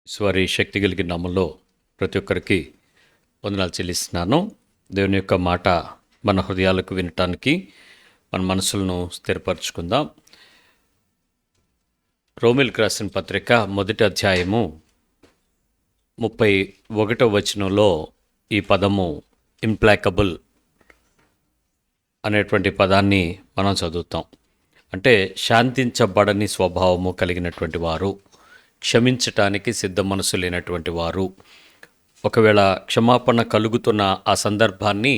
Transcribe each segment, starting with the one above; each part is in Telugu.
వారి శక్తి కలిగిన నామంలో ప్రతి ఒక్కరికి వందనాలు చెల్లిస్తున్నాను. దేవుని యొక్క మాట మన హృదయాలకు వినటానికి మన మనసులను స్థిరపరచుకుందాం. రోమిల్కి రాసిన పత్రిక 1వ అధ్యాయము 31వ వచనంలో ఈ పదము ఇంప్లాకబుల్ అనేటువంటి పదాన్ని మనం చదువుతాం. అంటే శాంతించబడని స్వభావము కలిగినటువంటి వారు, క్షమించటానికి సిద్ధ మనసు లేనటువంటి వారు, ఒకవేళ క్షమాపణ కలుగుతున్న ఆ సందర్భాన్ని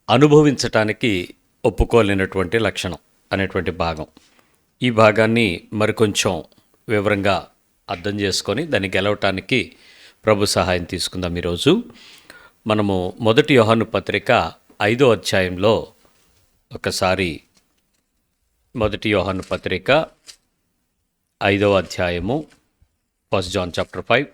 అనుభవించటానికి ఒప్పుకోలేనటువంటి లక్షణం అనేటువంటి భాగం. ఈ భాగాన్ని మరికొంచెం వివరంగా అర్థం చేసుకొని దాన్ని గెలవటానికి ప్రభు సహాయం తీసుకుందాం. ఈరోజు మనము 1 యోహాను పత్రిక 5వ అధ్యాయంలో ఒకసారి 1 యోహాను పత్రిక 5వ అధ్యాయము 1 John chapter 5.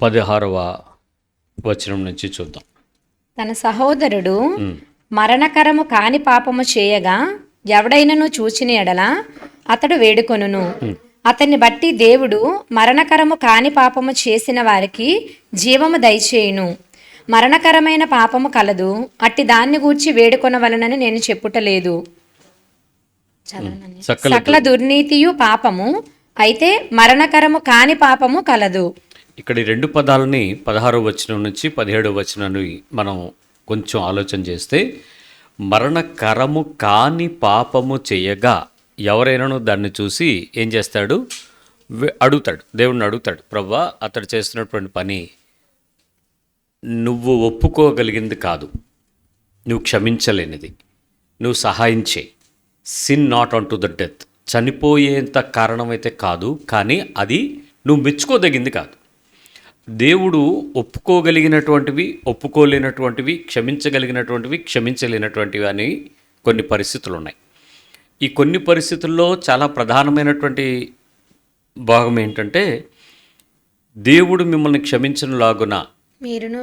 పదహారవ వచనం నుంచి చూద్దాం. తన సహోదరుడు మరణకరము కాని పాపము చేయగా ఎవడైనను చూచిన ఎడల అతడు వేడుకొనును. అతన్ని బట్టి దేవుడు మరణకరము కాని పాపము చేసిన వారికి జీవము దయచేయును. మరణకరమైన పాపము కలదు, అట్టి దాన్ని గూర్చి వేడుకొనవలనని నేను చెప్పుటలేదు. సకల దుర్నీతియు పాపము, అయితే మరణకరము కాని పాపము కలదు. ఇక్కడ ఈ రెండు పదాలని 16వ వచనం నుంచి 17వ వచనాన్ని మనం కొంచెం ఆలోచన చేస్తే, మరణకరము కాని పాపము చేయగా ఎవరైనాను దాన్ని చూసి ఏం చేస్తాడు? అడుగుతాడు, దేవుణ్ణి అడుగుతాడు, ప్రభువా అతడు చేస్తున్నటువంటి పని నువ్వు ఒప్పుకోగలిగింది కాదు, నువ్వు క్షమించలేనిది, నువ్వు సహాయం చేయి. Sin not unto the death, చనిపోయేంత కారణమైతే కాదు, కానీ అది నువ్వు మెచ్చుకోదగింది కాదు. దేవుడు ఒప్పుకోగలిగినటువంటివి, ఒప్పుకోలేనటువంటివి, క్షమించగలిగినటువంటివి, క్షమించలేనటువంటివి అని కొన్ని పరిస్థితులు ఉన్నాయి. ఈ కొన్ని పరిస్థితుల్లో చాలా ప్రధానమైనటువంటి భాగం ఏంటంటే, దేవుడు మిమ్మల్ని క్షమించనులాగున మీరును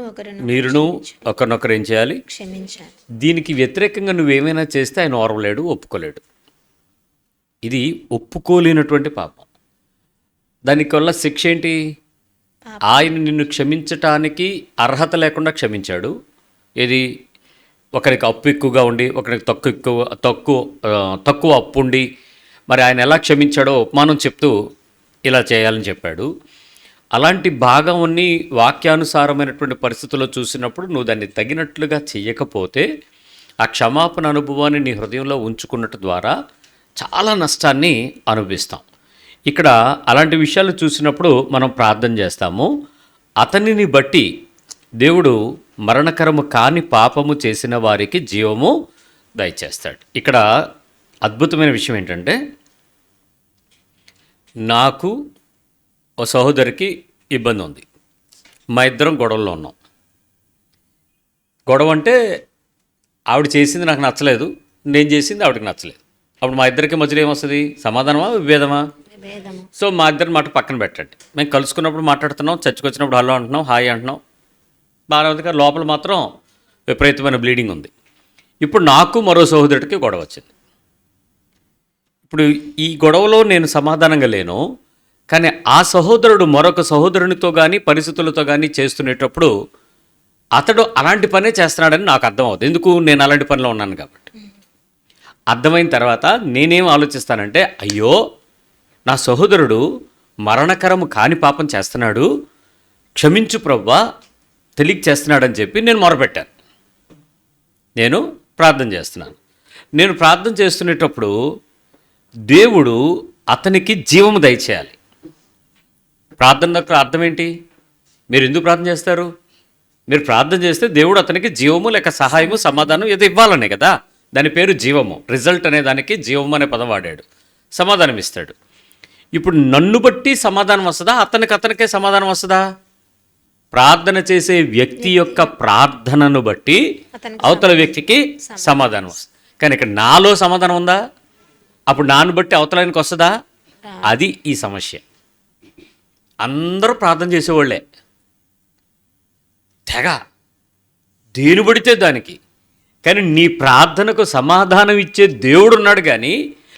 ఒకరినొకరు ఏం చేయాలి? క్షమించాలి. దీనికి వ్యతిరేకంగా నువ్వేమైనా చేస్తే ఆయన ఓర్వలేడు, ఒప్పుకోలేడు. ఇది ఒప్పుకోలేనటువంటి పాపం. దానివల్ల శిక్ష ఏంటి? ఆయన నిన్ను క్షమించటానికి అర్హత లేకుండా క్షమించాడు. ఇది ఒకరికి అప్పు ఎక్కువగా ఉండి, ఒకరికి తక్కువ అప్పు ఉండి, మరి ఆయన ఎలా క్షమించాడో ఉపమానం చెప్తూ ఇలా చేయాలని చెప్పాడు. అలాంటి భాగాన్ని వాక్యానుసారమైనటువంటి పరిస్థితుల్లో చూసినప్పుడు నువ్వు దాన్ని తగినట్లుగా చెయ్యకపోతే ఆ క్షమాపణ అనుభవాన్ని నీ హృదయంలో ఉంచుకున్నట్టు ద్వారా చాలా నష్టాన్ని అనుభవిస్తాం. ఇక్కడ అలాంటి విషయాలు చూసినప్పుడు మనం ప్రార్థన చేస్తాము. అతనిని బట్టి దేవుడు మరణకరము కాని పాపము చేసిన వారికి జీవము దయచేస్తాడు. ఇక్కడ అద్భుతమైన విషయం ఏంటంటే, నాకు ఓ సహోదరికి ఇబ్బంది ఉంది, మా ఇద్దరం గొడవల్లో ఉన్నాం. గొడవ అంటే ఆవిడ చేసింది నాకు నచ్చలేదు, నేను చేసింది ఆవిడకి నచ్చలేదు. అప్పుడు మా ఇద్దరికి మధ్యలో ఏమొస్తుంది? సమాధానమా, విభేదమా? సో మా ఇద్దరి మాట పక్కన పెట్టండి. మేము కలుసుకున్నప్పుడు మాట్లాడుతున్నాం, చర్చకు వచ్చినప్పుడు హలో అంటున్నాం, హాయ్ అంటున్నాం, బాగా ఉంది. లోపల మాత్రం విపరీతమైన బ్లీడింగ్ ఉంది. ఇప్పుడు నాకు మరో సహోదరుడికి గొడవ వచ్చింది. ఇప్పుడు ఈ గొడవలో నేను సమాధానంగా లేను, కానీ ఆ సహోదరుడు మరొక సహోదరునితో కానీ పరిస్థితులతో కానీ చేస్తునేటప్పుడు అతడు అలాంటి పనే చేస్తున్నాడని నాకు అర్థం అవుతుంది. ఎందుకు? నేను అలాంటి పనిలో ఉన్నాను కాబట్టి. అర్థమైన తర్వాత నేనేం ఆలోచిస్తానంటే, అయ్యో నా సహోదరుడు మరణకరము కాని పాపం చేస్తున్నాడు, క్షమించు ప్రభువా, తెలియక చేస్తున్నాడని చెప్పి నేను మొరపెట్టాను. నేను ప్రార్థన చేస్తున్నాను. నేను ప్రార్థన చేస్తునేటప్పుడు దేవుడు అతనికి జీవము దయచేయాలి. ప్రార్థన యొక్క అర్థం ఏంటి? మీరు ఎందుకు ప్రార్థన చేస్తారు? మీరు ప్రార్థన చేస్తే దేవుడు అతనికి జీవము లేక సహాయము, సమాధానం ఏదో ఇవ్వాలనే కదా. దాని పేరు జీవము. రిజల్ట్ అనే దానికి జీవము అనే పదం వాడాడు. సమాధానం ఇస్తాడు. ఇప్పుడు నన్ను బట్టి సమాధానం వస్తుందా? అతనికే సమాధానం వస్తుందా? ప్రార్థన చేసే వ్యక్తి యొక్క ప్రార్థనను బట్టి అవతల వ్యక్తికి సమాధానం వస్తుంది. కానీ ఇక్కడ నాలో సమాధానం ఉందా? అప్పుడు నాన్ను బట్టి అవతలానికి వస్తుందా? అది ఈ సమస్య. అందరూ ప్రార్థన చేసేవాళ్ళే, తెగ దేని పడితే దానికి. కానీ నీ ప్రార్థనకు సమాధానం ఇచ్చే దేవుడు ఉన్నాడు, కానీ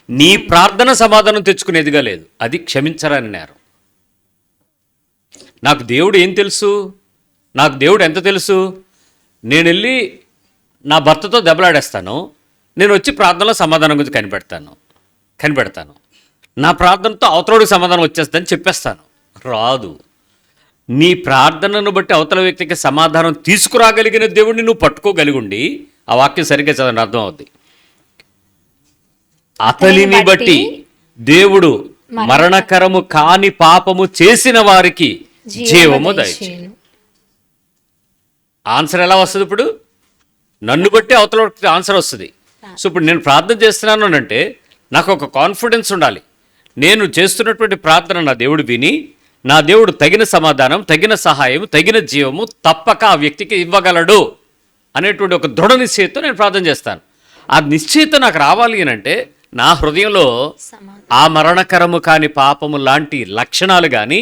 నీ ప్రార్థన సమాధానం తెచ్చుకునేదిగా లేదు. అది క్షమించరాని నేరం. నాకు దేవుడు ఏం తెలుసు, నాకు దేవుడు ఎంత తెలుసు, నేను వెళ్ళి నా భర్తతో దెబ్బలాడేస్తాను, నేను వచ్చి ప్రార్థనలో సమాధానం గురించి కనిపెడతాను, నా ప్రార్థనతో అవతలోడికి సమాధానం వచ్చేస్తుందని చెప్పేస్తాను. రాదు. నీ ప్రార్థనను బట్టి అవతల వ్యక్తికి సమాధానం తీసుకురాగలిగిన దేవుడిని నువ్వు పట్టుకోగలిగి ఉండి, ఆ వాక్యం సరిగ్గా చదవండి, అర్థం అవుద్ది. అతనిని బట్టి దేవుడు మరణకరము కాని పాపము చేసిన వారికి జీవము దయచేయును. ఆన్సర్ ఎలా వస్తుంది? ఇప్పుడు నన్ను బట్టి అవతల వ్యక్తికి ఆన్సర్ వస్తుంది. సో ఇప్పుడు నేను ప్రార్థన చేస్తున్నాను అంటే నాకు ఒక కాన్ఫిడెన్స్ ఉండాలి. నేను చేస్తున్నటువంటి ప్రార్థన నా దేవుడు విని, నా దేవుడు తగిన సమాధానం, తగిన సహాయం, తగిన జీవము తప్పక ఆ వ్యక్తికి ఇవ్వగలడు అనేటువంటి ఒక దృఢ నిశ్చయతో నేను ప్రార్థన చేస్తాను. ఆ నిశ్చయిత నాకు రావాలి అని అంటే నా హృదయంలో ఆ మరణకరము కాని పాపము లాంటి లక్షణాలు కానీ,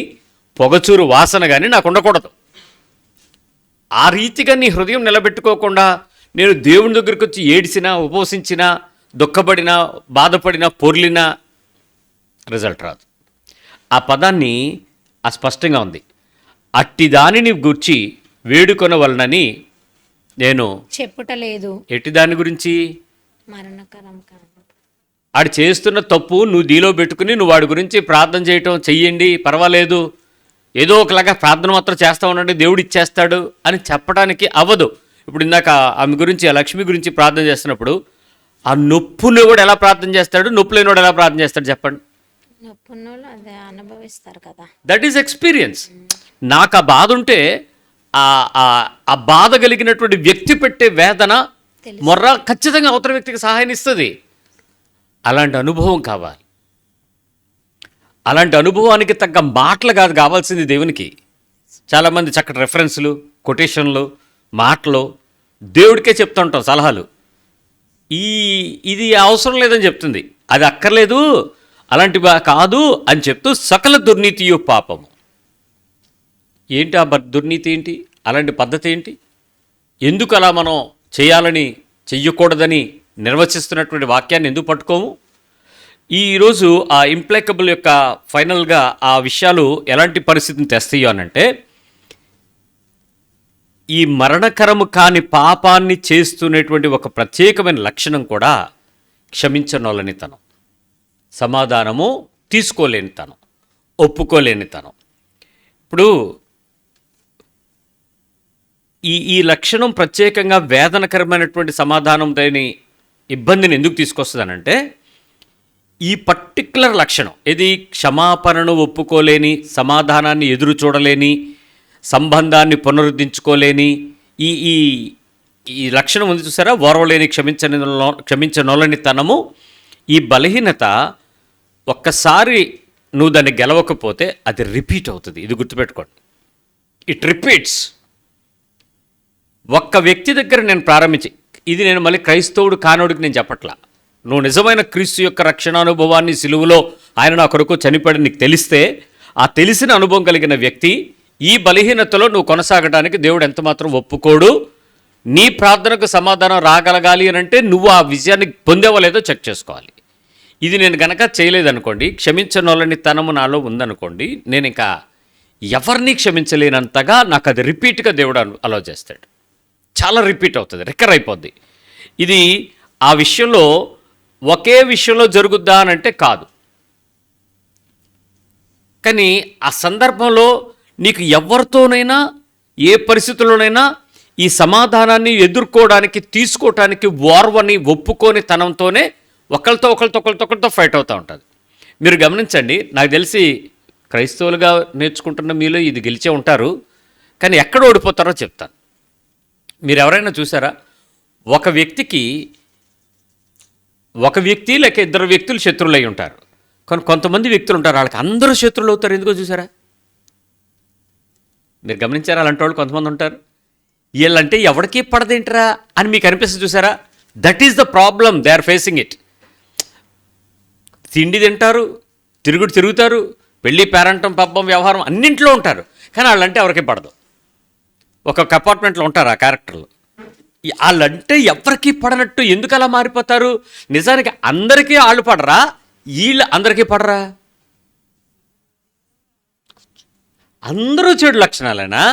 పొగచూరు వాసన కానీ నాకు ఉండకూడదు. ఆ రీతిగా నీ హృదయం నిలబెట్టుకోకుండా నేను దేవుని దగ్గరికి వచ్చి ఏడిసినా, ఉపవసించినా, దుఃఖపడినా, బాధపడినా, పొర్లినా రిజల్ట్ రాదు. ఆ పదాన్ని అస్పష్టంగా ఉంది. అట్టి దానిని గూర్చి వేడుకొనవలనని నేను చెప్పుటలేదు. ఎట్టి దాని గురించి? మరణకరం కాదు. ఆడు చేస్తున్న తప్పు నువ్వు దీలో పెట్టుకుని నువ్వు వాడి గురించి ప్రార్థన చేయటం, చెయ్యండి పర్వాలేదు, ఏదో ఒకలాగా ప్రార్థన మాత్రం చేస్తూ ఉండండి, దేవుడు ఇచ్చేస్తాడు అని చెప్పడానికి అవ్వదు. ఇప్పుడు ఇందాక ఆమె గురించి, ఆ లక్ష్మి గురించి ప్రార్థన చేస్తున్నప్పుడు ఆ నొప్పుని కూడా ఎలా ప్రార్థన చేస్తాడు, నొప్పి లేనివాడు ఎలా ప్రార్థన చేస్తాడు చెప్పండి? నొప్పున్నోళ్ళు అదే అనుభవిస్తారు కదా. That is experience. నాకు ఆ బాధ ఉంటే ఆ బాధ కలిగినటువంటి వ్యక్తి పెట్టే వేదన మొర్ర ఖచ్చితంగా అవతల వ్యక్తికి సహాయం ఇస్తుంది. అలాంటి అనుభవం కావాలి. అలాంటి అనుభవానికి తగ్గ మాటలు కాదు కావాల్సింది దేవునికి. చాలామంది చక్కటి రెఫరెన్స్లు, కొటేషన్లు, మాటలు దేవుడికే చెప్తూ ఉంటాం సలహాలు. ఇది అవసరం లేదని చెప్తుంది, అది అక్కర్లేదు, అలాంటివి కాదు అని చెప్తూ సకల దుర్నీతియు పాపము. ఏంటి ఆ దుర్నీతి ఏంటి? అలాంటి పద్ధతి ఏంటి? ఎందుకు అలా మనం చేయాలని, చెయ్యకూడదని నిర్వచిస్తున్నటువంటి వాక్యాన్ని ఎందుకు పట్టుకోము? ఈరోజు ఆ ఇంప్లైకబుల్ యొక్క ఫైనల్గా ఆ విషయాలు ఎలాంటి పరిస్థితిని తెస్తాయో అనంటే, ఈ మరణకరము కాని పాపాన్ని చేస్తున్నటువంటి ఒక ప్రత్యేకమైన లక్షణం కూడా క్షమించనోలనితనం, సమాధానము తీసుకోలేనితనం, ఒప్పుకోలేనితనం. ఇప్పుడు ఈ లక్షణం ప్రత్యేకంగా వేదనకరమైనటువంటి సమాధానం లేని ఇబ్బందిని ఎందుకు తీసుకొస్తుందనంటే, ఈ పర్టిక్యులర్ లక్షణం ఇది క్షమాపణను ఒప్పుకోలేని, సమాధానాన్ని ఎదురు చూడలేని, సంబంధాన్ని పునరుద్ధరించుకోలేని ఈ ఈ ఈ లక్షణం ఉంది చూసారా, ఓర్వలేని, క్షమించనోలనితనము. ఈ బలహీనత ఒక్కసారి నువ్వు దాన్ని గెలవకపోతే అది రిపీట్ అవుతుంది. ఇది గుర్తుపెట్టుకోండి, ఇట్ రిపీట్స్. ఒక్క వ్యక్తి దగ్గర నేను ప్రారంభించి, ఇది నేను మళ్ళీ క్రైస్తవుడు కానోడికి నేను చెప్పట్లా, నువ్వు నిజమైన క్రీస్తు యొక్క రక్షణానుభవాన్ని, సిలువలో ఆయన నా కొరకు చనిపోయాడు నీకు తెలిస్తే, ఆ తెలిసిన అనుభవం కలిగిన వ్యక్తి ఈ బలహీనతలో నువ్వు కొనసాగడానికి దేవుడు ఎంతమాత్రం ఒప్పుకోడు. నీ ప్రార్థనకు సమాధానం రాగలగాలి అని అంటే నువ్వు ఆ విజయాన్ని పొందేవో లేదో చెక్ చేసుకోవాలి. ఇది నేను గనక చేయలేదనుకోండి, క్షమించనోళ్ళని తనము నాలో ఉందనుకోండి, నేను ఇంకా ఎవరిని క్షమించలేనంతగా నాకు అది రిపీట్గా దేవుడు అలౌ చేస్తాడు. చాలా రిపీట్ అవుతుంది, రికర్ అయిపోద్ది. ఇది ఆ విషయంలో ఒకే విషయంలో జరుగుద్దా అని అంటే కాదు. కానీ ఆ సందర్భంలో నీకు ఎవరితోనైనా, ఏ పరిస్థితుల్లోనైనా ఈ సమాధానాన్ని ఎదుర్కోవడానికి, తీసుకోవటానికి ఓర్వని, ఒప్పుకోని తనంతోనే ఒకరితో ఫైట్ అవుతూ ఉంటుంది. మీరు గమనించండి, నాకు తెలిసి క్రైస్తవులుగా నేర్చుకుంటున్న మీలో ఇది గెలిచే ఉంటారు, కానీ ఎక్కడ ఓడిపోతారో చెప్తాను. మీరు ఎవరైనా చూసారా, ఒక వ్యక్తి లేక ఇద్దరు వ్యక్తులు శత్రువులు అయి ఉంటారు. కానీ కొంతమంది వ్యక్తులు ఉంటారు, వాళ్ళకి అందరూ శత్రువులు అవుతారు. ఎందుకో చూసారా? మీరు గమనించారా? అలాంటి వాళ్ళు కొంతమంది ఉంటారు. వీళ్ళంటే ఎవరికీ పడదేంటరా అని మీకు అనిపిస్తుంది చూసారా? That is the problem, they are facing it. తిండి తింటారు, తిరుగుతారు, పెళ్ళి, పేరంటం, పబ్బం, వ్యవహారం అన్నింట్లో ఉంటారు. కానీ వాళ్ళంటే ఎవరికి పడదు. ఒక్కొక్క అపార్ట్మెంట్లో ఉంటారు ఆ క్యారెక్టర్లు. వాళ్ళంటే ఎవరికి పడనట్టు ఎందుకు అలా మారిపోతారు? నిజానికి అందరికీ వాళ్ళు పడరా, వీళ్ళు అందరికీ పడరా? అందరూ చెడు లక్షణాలేనా?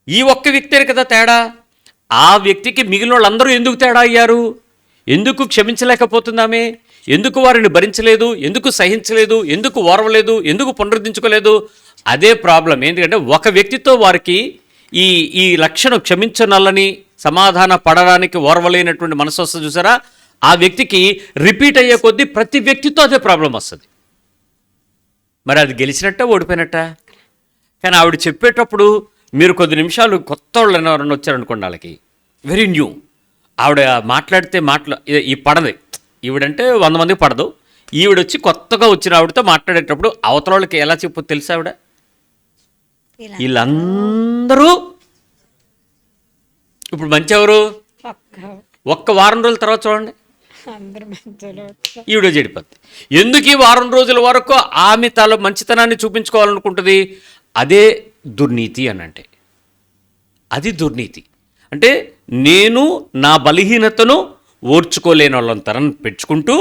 ఈ ఒక్క వ్యక్తే కదా తేడా. ఆ వ్యక్తికి మిగిలిన వాళ్ళందరూ ఎందుకు తేడా అయ్యారు? ఎందుకు క్షమించలేకపోతుందామే? ఎందుకు వారిని భరించలేదు? ఎందుకు సహించలేదు? ఎందుకు ఓర్వలేదు? ఎందుకు పునరుద్ధరించుకోలేదు? అదే ప్రాబ్లం. ఎందుకంటే ఒక వ్యక్తితో వారికి ఈ ఈ లక్షణం, క్షమించనల్లని, సమాధాన పడడానికి ఓర్వలేనటువంటి మనసు వస్తుంది చూసారా? ఆ వ్యక్తికి రిపీట్ అయ్యే కొద్దీ ప్రతి వ్యక్తితో అదే ప్రాబ్లం వస్తుంది. మరి అది గెలిచినట్ట, ఓడిపోయినట్ట? కానీ ఆవిడ చెప్పేటప్పుడు మీరు కొద్ది నిమిషాలు కొత్త వాళ్ళు ఎవరన్నా వచ్చారనుకోండి, వాళ్ళకి వెరీ న్యూ. ఆవిడ మాట్లాడితే ఈ పడది. ఈవిడంటే 100 మందికి పడదు. ఈవిడొచ్చి కొత్తగా వచ్చిన ఆవిడతో మాట్లాడేటప్పుడు అవతల వాళ్ళకి ఎలా చెప్పు తెలుసా? ఆవిడ వీళ్ళందరూ ఇప్పుడు మంచి ఎవరు? ఒక్క వారం రోజుల తర్వాత చూడండి ఈవిడ చెడిపోద్ది. ఎందుకు ఈ వారం రోజుల వరకు ఆమె తల మంచితనాన్ని చూపించుకోవాలనుకుంటుంది? అదే దుర్నీతి అని. అంటే అది దుర్నీతి. అంటే నేను నా బలహీనతను ఓర్చుకోలేని వాళ్ళని తరం పెంచుకుంటూ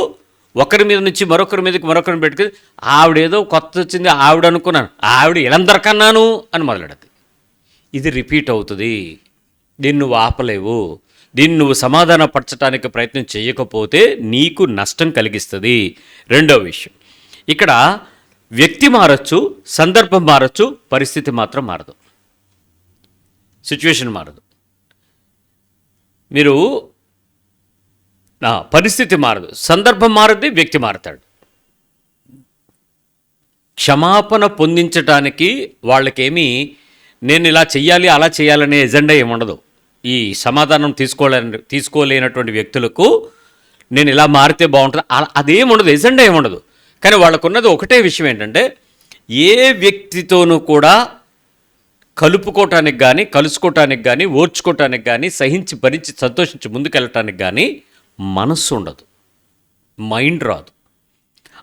ఒకరి మీద నుంచి మరొకరి మీదకి మరొకరిని పెట్టుకుని ఆవిడేదో కొత్త వచ్చింది ఆవిడ అనుకున్నాను, ఆవిడ ఇలందరికన్నాను అని మొదలెడద్ది. ఇది రిపీట్ అవుతుంది. దీన్ని నువ్వు ఆపలేవు. దీన్ని నువ్వు సమాధానపరచడానికి ప్రయత్నం చేయకపోతే నీకు నష్టం కలిగిస్తుంది. రెండో విషయం, ఇక్కడ వ్యక్తి మారచ్చు, సందర్భం మారచ్చు, పరిస్థితి మాత్రం మారదు, సిచ్యువేషన్ మారదు. మీరు పరిస్థితి మారదు, సందర్భం మారద్ది, వ్యక్తి మారతాడు. క్షమాపణ పొందించడానికి వాళ్ళకేమీ నేను ఇలా చెయ్యాలి అలా చేయాలనే ఎజెండా ఏముండదు. ఈ సమాధానం తీసుకోలేనటువంటి వ్యక్తులకు నేను ఇలా మారితే బాగుంటుంది అదేముండదు, ఎజెండా ఏముండదు. కానీ వాళ్ళకున్నది ఒకటే విషయం ఏంటంటే, ఏ వ్యక్తితోనూ కూడా కలుపుకోవటానికి కానీ, కలుసుకోవటానికి కానీ, ఓర్చుకోవటానికి కానీ, సహించి భరించి సంతోషించి ముందుకెళ్ళటానికి కానీ మనస్సు ఉండదు, మైండ్ రాదు.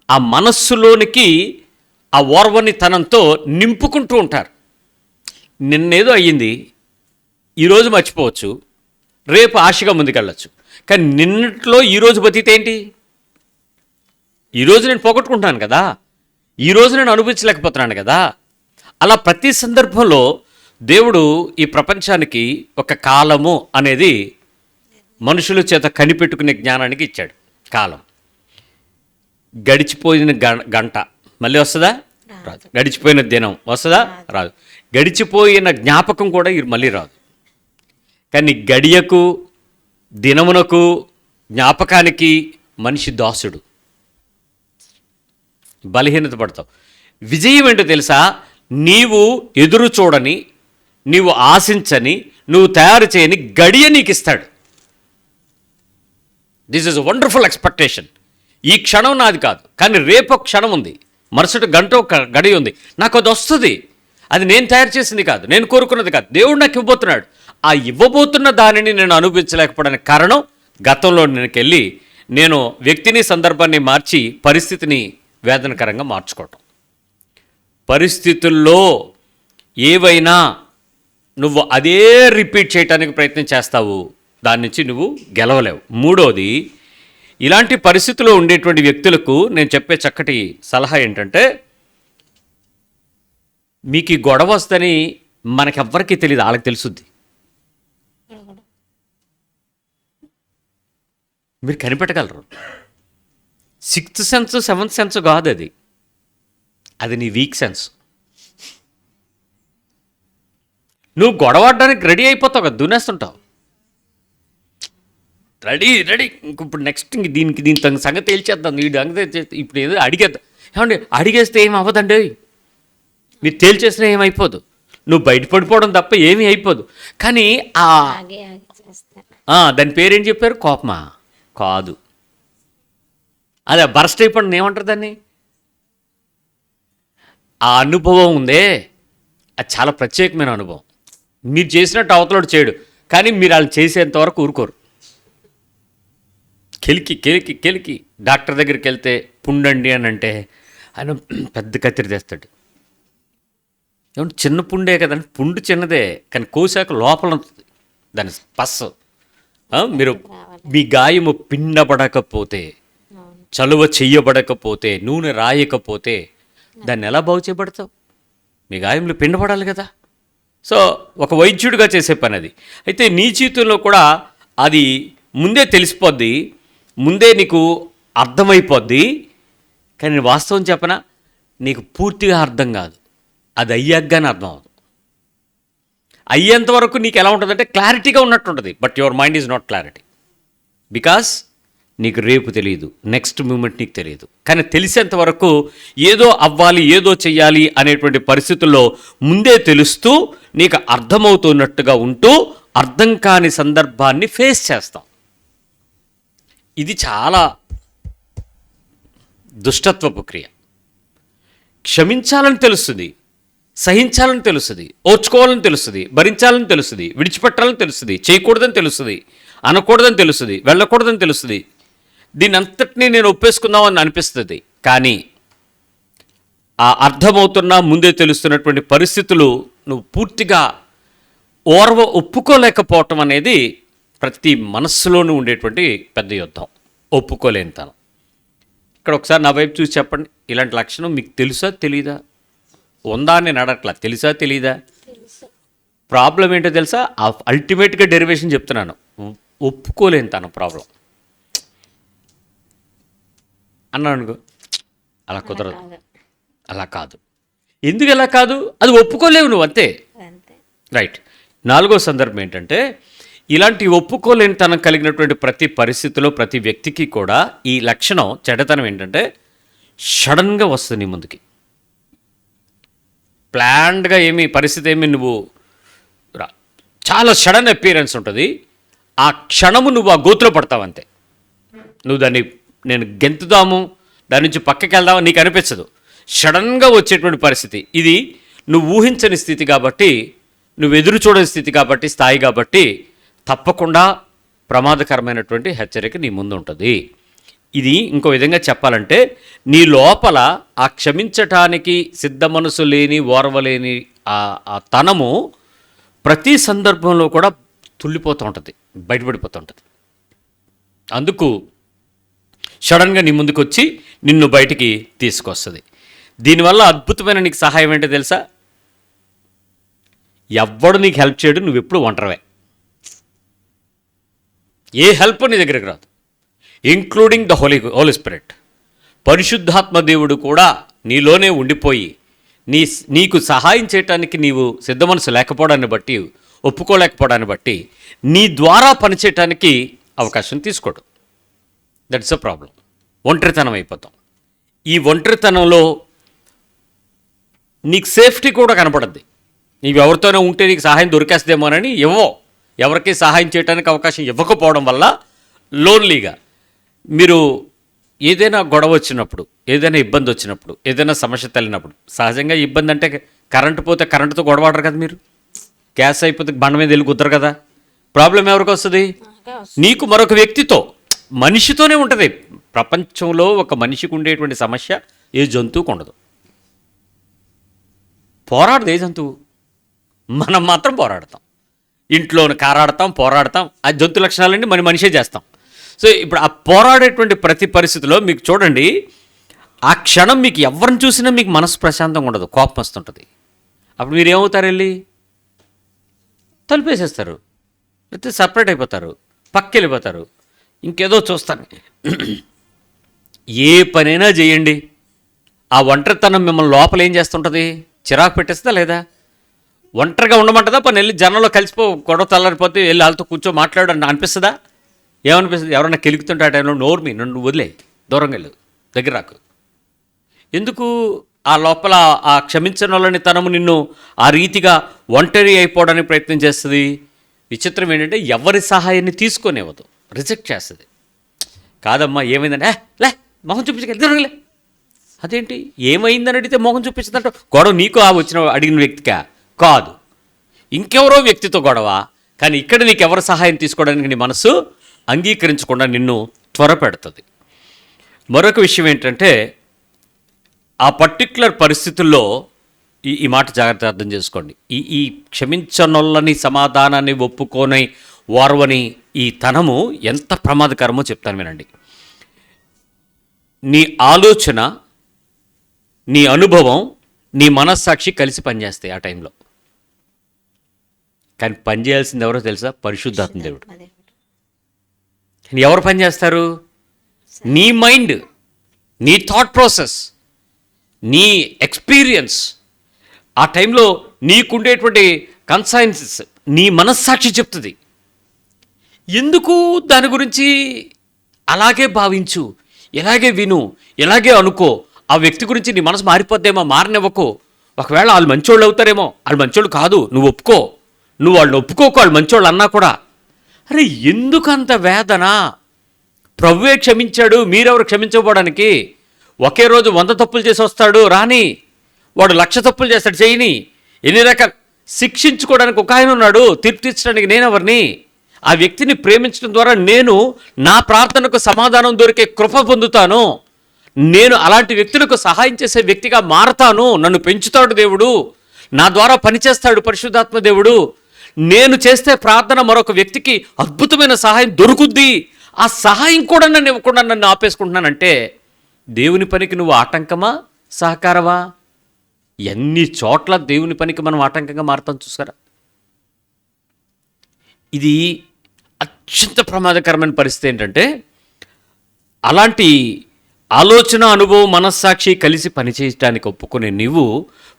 ఆ మనస్సులోనికి ఆ ఓర్వనితనంతో నింపుకుంటూ ఉంటారు. నిన్నేదో అయ్యింది, ఈరోజు మర్చిపోవచ్చు, రేపు ఆశగా ముందుకెళ్ళచ్చు. కానీ నిన్నట్లో ఈరోజు బతికితే ఏంటి? ఈరోజు నేను పోగొట్టుకుంటున్నాను కదా, ఈరోజు నేను అనుభవించలేకపోతున్నాను కదా. అలా ప్రతి సందర్భంలో దేవుడు ఈ ప్రపంచానికి ఒక కాలము అనేది మనుషుల చేత కనిపెట్టుకునే జ్ఞానానికి ఇచ్చాడు. కాలం గడిచిపోయిన గంట మళ్ళీ వస్తుందా? రాదు. గడిచిపోయిన దినం వస్తుందా? రాదు. గడిచిపోయిన జ్ఞాపకం కూడా మళ్ళీ రాదు. కానీ గడియకు, దినమునకు, జ్ఞాపకానికి మనిషి దాసుడు. బలహీనత పడతావు. విజయం ఏంటో తెలుసా? నీవు ఎదురు చూడని, నీవు ఆశించని, నువ్వు తయారు చేయని గడియ నీకు ఇస్తాడు. This is wonderful expectation. ఈ క్షణం నాది కాదు, కానీ రేపు ఒక క్షణం ఉంది, మరుసటి గంట ఒక గడి ఉంది, నాకు అది వస్తుంది. అది నేను తయారు చేసింది కాదు, నేను కోరుకున్నది కాదు, దేవుడు నాకు ఇవ్వబోతున్నాడు. ఆ ఇవ్వబోతున్న దానిని నేను అనుభవించలేకపోవడానికి కారణం, గతంలో నేను వ్యక్తిని, సందర్భాన్ని మార్చి పరిస్థితిని వేదనకరంగా మార్చుకోవటం. పరిస్థితుల్లో ఏవైనా నువ్వు అదే రిపీట్ చేయడానికి ప్రయత్నం చేస్తావు, దాని నుంచి నువ్వు గెలవలేవు. మూడోది, ఇలాంటి పరిస్థితుల్లో ఉండేటువంటి వ్యక్తులకు నేను చెప్పే చక్కటి సలహా ఏంటంటే, మీకు ఈ గొడవ వస్తుందని మనకెవ్వరికీ తెలియదు, వాళ్ళకి తెలుసుద్ది. మీరు కనిపెట్టగలరు. 6th సెన్స్ 7th సెన్స్ కాదు అది, అది నీ వీక్ సెన్స్. నువ్వు గొడవడానికి రెడీ అయిపోతావు కదా, దున్నేస్తుంటావు, రెడీ ఇప్పుడు నెక్స్ట్ దీని సంగతి తేల్చేద్దాం, ఇప్పుడు ఏదో అడిగేద్దాం. ఏమండి అడిగేస్తే ఏం అవ్వదండి, మీరు తేల్చేసినా ఏమైపోదు, నువ్వు బయటపడిపోవడం తప్ప ఏమీ అయిపోదు. కానీ దాని పేరేం చెప్పారు? కోపమా? కాదు, అదే బర్స్ట్ అయిపోవడం ఏమంటారు దాన్ని? ఆ అనుభవం ఉందే, అది చాలా ప్రత్యేకమైన అనుభవం. మీరు చేసినట్టు అవతలోడు చేయడు, కానీ మీరు వాళ్ళు చేసేంతవరకు ఊరుకోరు. కెలికి డాక్టర్ దగ్గరికి వెళ్తే పుండండి అని అంటే, ఆయన పెద్ద కత్తిరి తెస్తాడు. ఏమంటే చిన్న పుండే కదండి, పుండు చిన్నదే కానీ కోసాక లోపల ఉంటుంది దాని పస్సు. మీరు మీ గాయము పిండబడకపోతే, చలువ చెయ్యబడకపోతే, నూనె రాయకపోతే దాన్ని ఎలా బాగు చేయబడతావు? మీ గాయములు పిండబడాలి కదా. సో ఒక వైద్యుడిగా చేసే పని అది. అయితే నీ జీవితంలో కూడా అది ముందే తెలిసిపోద్ది, ముందే నీకు అర్థమైపోద్ది. కానీ నేను వాస్తవం చెప్పనా, నీకు పూర్తిగా అర్థం కాదు, అది అయ్యాకగానే అర్థం అవుతుంది. అయ్యేంత వరకు నీకు ఎలా ఉంటుందంటే క్లారిటీగా ఉన్నట్టు ఉంటుంది, but your mind is not clarity. Because నీకు రేపు తెలియదు, నెక్స్ట్ మూమెంట్ నీకు తెలియదు. కానీ తెలిసేంత వరకు ఏదో అవ్వాలి, ఏదో చెయ్యాలి అనేటువంటి పరిస్థితుల్లో ముందే తెలుస్తూ నీకు అర్థమవుతున్నట్టుగా ఉంటూ అర్థం కాని సందర్భాన్ని ఫేస్ చేస్తాం. ఇది చాలా దుష్టత్వపు క్రియ. క్షమించాలని తెలుస్తుంది, సహించాలని తెలుస్తుంది, ఓర్చుకోవాలని తెలుస్తుంది, భరించాలని తెలుస్తుంది, విడిచిపెట్టాలని తెలుస్తుంది, చేయకూడదని తెలుస్తుంది, అనకూడదని తెలుస్తుంది, వెళ్ళకూడదని తెలుస్తుంది. దీని అంతటినీ నేను ఒప్పేసుకుందామని అనిపిస్తుంది. కానీ ఆ అర్థమవుతున్నా ముందే తెలుస్తున్నటువంటి పరిస్థితులు నువ్వు పూర్తిగా ఒప్పుకోలేకపోవటం అనేది ప్రతి మనస్సులోనూ ఉండేటువంటి పెద్ద యుద్ధం, ఒప్పుకోలేనితనం. ఇక్కడ ఒకసారి నా వైపు చూసి చెప్పండి, ఇలాంటి లక్షణం మీకు తెలుసా తెలీదా? ఉందా అని నేను అడగట్లా, తెలుసా తెలీదా? ప్రాబ్లం ఏంటో తెలుసా? అల్టిమేట్గా డెరివేషన్ చెప్తున్నాను, ఒప్పుకోలేనితనం ప్రాబ్లం అన్నాను అనుకో, అలా కుదరదు, అలా కాదు. ఎందుకు ఎలా కాదు? అది ఒప్పుకోలేవు నువ్వు, అంతే. రైట్. 4వ సందర్భం ఏంటంటే, ఇలాంటి ఒప్పుకోలేనితనం కలిగినటువంటి ప్రతి పరిస్థితిలో ప్రతి వ్యక్తికి కూడా ఈ లక్షణం, చెడ్డతనం ఏంటంటే సడన్గా వస్తుంది నీ ముందుకి. ప్లాన్డ్గా పరిస్థితి నువ్వు చాలా సడన్ అపియరెన్స్ ఉంటుంది. ఆ క్షణము నువ్వు ఆ గోతులో పడతావు అంతే. నువ్వు దాన్ని నేను గెంతుదాము, దాని నుంచి పక్కకి వెళ్దాము నీకు అనిపించదు. సడన్గా వచ్చేటువంటి పరిస్థితి ఇది. నువ్వు ఊహించని స్థితి కాబట్టి, నువ్వు ఎదురు చూడని స్థితి కాబట్టి, స్థాయి కాబట్టి తప్పకుండా ప్రమాదకరమైనటువంటి హెచ్చరిక నీ ముందు ఉంటుంది. ఇది ఇంకో విధంగా చెప్పాలంటే, నీ లోపల ఆ క్షమించటానికి సిద్ధ మనసు లేని, ఓర్వలేని ఆ తనము ప్రతి సందర్భంలో కూడా తుల్లిపోతూ ఉంటుంది, బయటపడిపోతూ ఉంటుంది. అందుకు సడన్గా నీ ముందుకు వచ్చి నిన్ను బయటికి తీసుకొస్తుంది. దీనివల్ల అద్భుతమైన నీకు సహాయం ఏంటో తెలుసా? ఎవ్వడు నీకు హెల్ప్ చేయడు, నువ్వు ఎప్పుడు ఒంటరివే. ఏ హెల్ప్ నీ దగ్గరికి రాదు, ఇంక్లూడింగ్ ద హోలీ స్పిరిట్. పరిశుద్ధాత్మ దేవుడు కూడా నీలోనే ఉండిపోయి నీకు సహాయం చేయటానికి నీవు సిద్ధ మనసు లేకపోవడాన్ని బట్టి, ఒప్పుకోలేకపోవడాన్ని బట్టి నీ ద్వారా పనిచేయటానికి అవకాశం తీసుకోడు. That's a problem. ఒంటరితనం అయిపోతాం. ఈ ఒంటరితనంలో నీకు సేఫ్టీ కూడా కనపడద్ది. నీవు ఎవరితోనే ఉంటే నీకు సహాయం దొరికేస్తుందేమోనని ఎవరికి సహాయం చేయడానికి అవకాశం ఇవ్వకపోవడం వల్ల లోన్లీగా మీరు ఏదైనా గొడవ వచ్చినప్పుడు, ఏదైనా ఇబ్బంది వచ్చినప్పుడు, ఏదైనా సమస్య తల్లినప్పుడు, సహజంగా ఇబ్బంది అంటే కరెంటు పోతే కరెంటుతో గొడవడరు కదా, మీరు గ్యాస్ అయిపోతే బండ మీద వెళ్ళి కుదరరు కదా. ప్రాబ్లం ఎవరికి వస్తుంది? నీకు మరొక వ్యక్తితో, మనిషితోనే ఉంటుంది. ప్రపంచంలో ఒక మనిషికి ఉండేటువంటి సమస్య ఏ జంతువుకు ఉండదు. పోరాడదు ఏ జంతువు, మనం మాత్రం పోరాడతాం. ఇంట్లోని కారాడతాం, పోరాడతాం. ఆ జంతు లక్షణాలన్నీ మన మనిషే చేస్తాం. సో ఇప్పుడు ఆ పోరాడేటువంటి ప్రతి పరిస్థితిలో మీకు చూడండి, ఆ క్షణం మీకు ఎవరిని చూసినా మీకు మనసు ప్రశాంతంగా ఉండదు, కోపం వస్తుంటుంది. అప్పుడు మీరు ఏమవుతారు? వెళ్ళి తలుపేసేస్తారు, లేకపోతే సపరేట్ అయిపోతారు, పక్కకి వెళ్ళిపోతారు, ఇంకేదో చూస్తాను. ఏ పనైనా చేయండి, ఆ ఒంటరితనం మిమ్మల్ని లోపల ఏం చేస్తుంటుంది? చిరాకు పెట్టేస్తుందా లేదా? ఒంటరిగా ఉండమంటుందా? పని వెళ్ళి జనంలో కలిసిపో, గొడవ తల్లారిపోతే వెళ్ళి వాళ్ళతో కూర్చో మాట్లాడు అని అనిపిస్తుందా? ఏమనిపిస్తుంది? ఎవరన్నా కెలుగుతుంటే ఆ టైంలో నోర్మి, నన్ను వదిలే, దూరంగా వెళ్ళు, దగ్గర రాకు. ఎందుకు? ఆ లోపల ఆ క్షమించని వాళ్ళని తనము నిన్ను ఆ రీతిగా ఒంటరి అయిపోవడానికి ప్రయత్నం చేస్తుంది. విచిత్రం ఏంటంటే ఎవరి సహాయాన్ని తీసుకొనివ్వదు, రిజెక్ట్ చేస్తుంది. కాదమ్మా ఏమైందంటే లే మొహం చూపించగలే. అదేంటి ఏమైందని అడిగితే మొహం చూపించదంట. గొడవ నీకు వచ్చిన అడిగిన వ్యక్తికా? కాదు, ఇంకెవరో వ్యక్తితో గొడవ. కానీ ఇక్కడ నీకు ఎవరు సహాయం తీసుకోవడానికి నీ మనసు అంగీకరించకుండా నిన్ను త్వరపెడుతుంది. మరొక విషయం ఏంటంటే, ఆ పర్టిక్యులర్ పరిస్థితుల్లో ఈ మాట జాగ్రత్త అర్థం చేసుకోండి. ఈ క్షమించనొల్లని సమాధానాన్ని ఒప్పుకోని వారవని ఈ తనము ఎంత ప్రమాదకరమో చెప్తాను వినండి. నీ ఆలోచన, నీ అనుభవం, నీ మనస్సాక్షి కలిసి పనిచేస్తాయి ఆ టైంలో. కానీ పనిచేయాల్సింది ఎవరో తెలుసా? పరిశుద్ధాత్మ దేవుడు. కానీ ఎవరు పనిచేస్తారు? నీ మైండ్, నీ థాట్ ప్రాసెస్, నీ ఎక్స్పీరియన్స్, ఆ టైంలో నీకుండేటువంటి కన్సైన్సెస్, నీ మనస్సాక్షి చెప్తుంది. ఎందుకు దాని గురించి అలాగే భావించు, ఇలాగే విను, ఇలాగే అనుకో. ఆ వ్యక్తి గురించి నీ మనసు మారిపోద్దేమో, మారనివ్వకో. ఒకవేళ వాళ్ళు మంచోళ్ళు అవుతారేమో, వాళ్ళు మంచోళ్ళు కాదు, నువ్వు ఒప్పుకో. నువ్వు వాళ్ళని ఒప్పుకోకు, వాళ్ళు మంచోళ్ళు అన్నా కూడా. అరే ఎందుకంత వేదన? ప్రభువే క్షమించాడు, మీరెవరు క్షమించకపోవడానికి? ఒకే రోజు 100 తప్పులు చేసి వస్తాడు రాని, వాడు 1,00,000 తప్పులు చేస్తాడు చేయని. ఎన్ని రకాల శిక్షించుకోవడానికి ఒక ఆయన ఉన్నాడు, తీర్పు తీర్చడానికి నేనెవరిని? ఆ వ్యక్తిని ప్రేమించడం ద్వారా నేను నా ప్రార్థనకు సమాధానం దొరికే కృప పొందుతాను. నేను అలాంటి వ్యక్తులకు సహాయం చేసే వ్యక్తిగా మారతాను. నన్ను పెంచుతాడు దేవుడు, నా ద్వారా పనిచేస్తాడు పరిశుద్ధాత్మ దేవుడు. నేను చేస్తే ప్రార్థన మరొక వ్యక్తికి అద్భుతమైన సహాయం దొరుకుద్ది. ఆ సహాయం కూడా నన్ను ఇవ్వకుండా నన్ను ఆపేసుకుంటున్నానంటే దేవుని పనికి నువ్వు ఆటంకమా, సహకారమా? ఎన్ని చోట్ల దేవుని పనికి మనం ఆటంకంగా మారుతాం చూసారా? ఇది అత్యంత ప్రమాదకరమైన పరిస్థితి. ఏంటంటే అలాంటి ఆలోచన, అనుభవం, మనస్సాక్షి కలిసి పనిచేయడానికి ఒప్పుకునే నీవు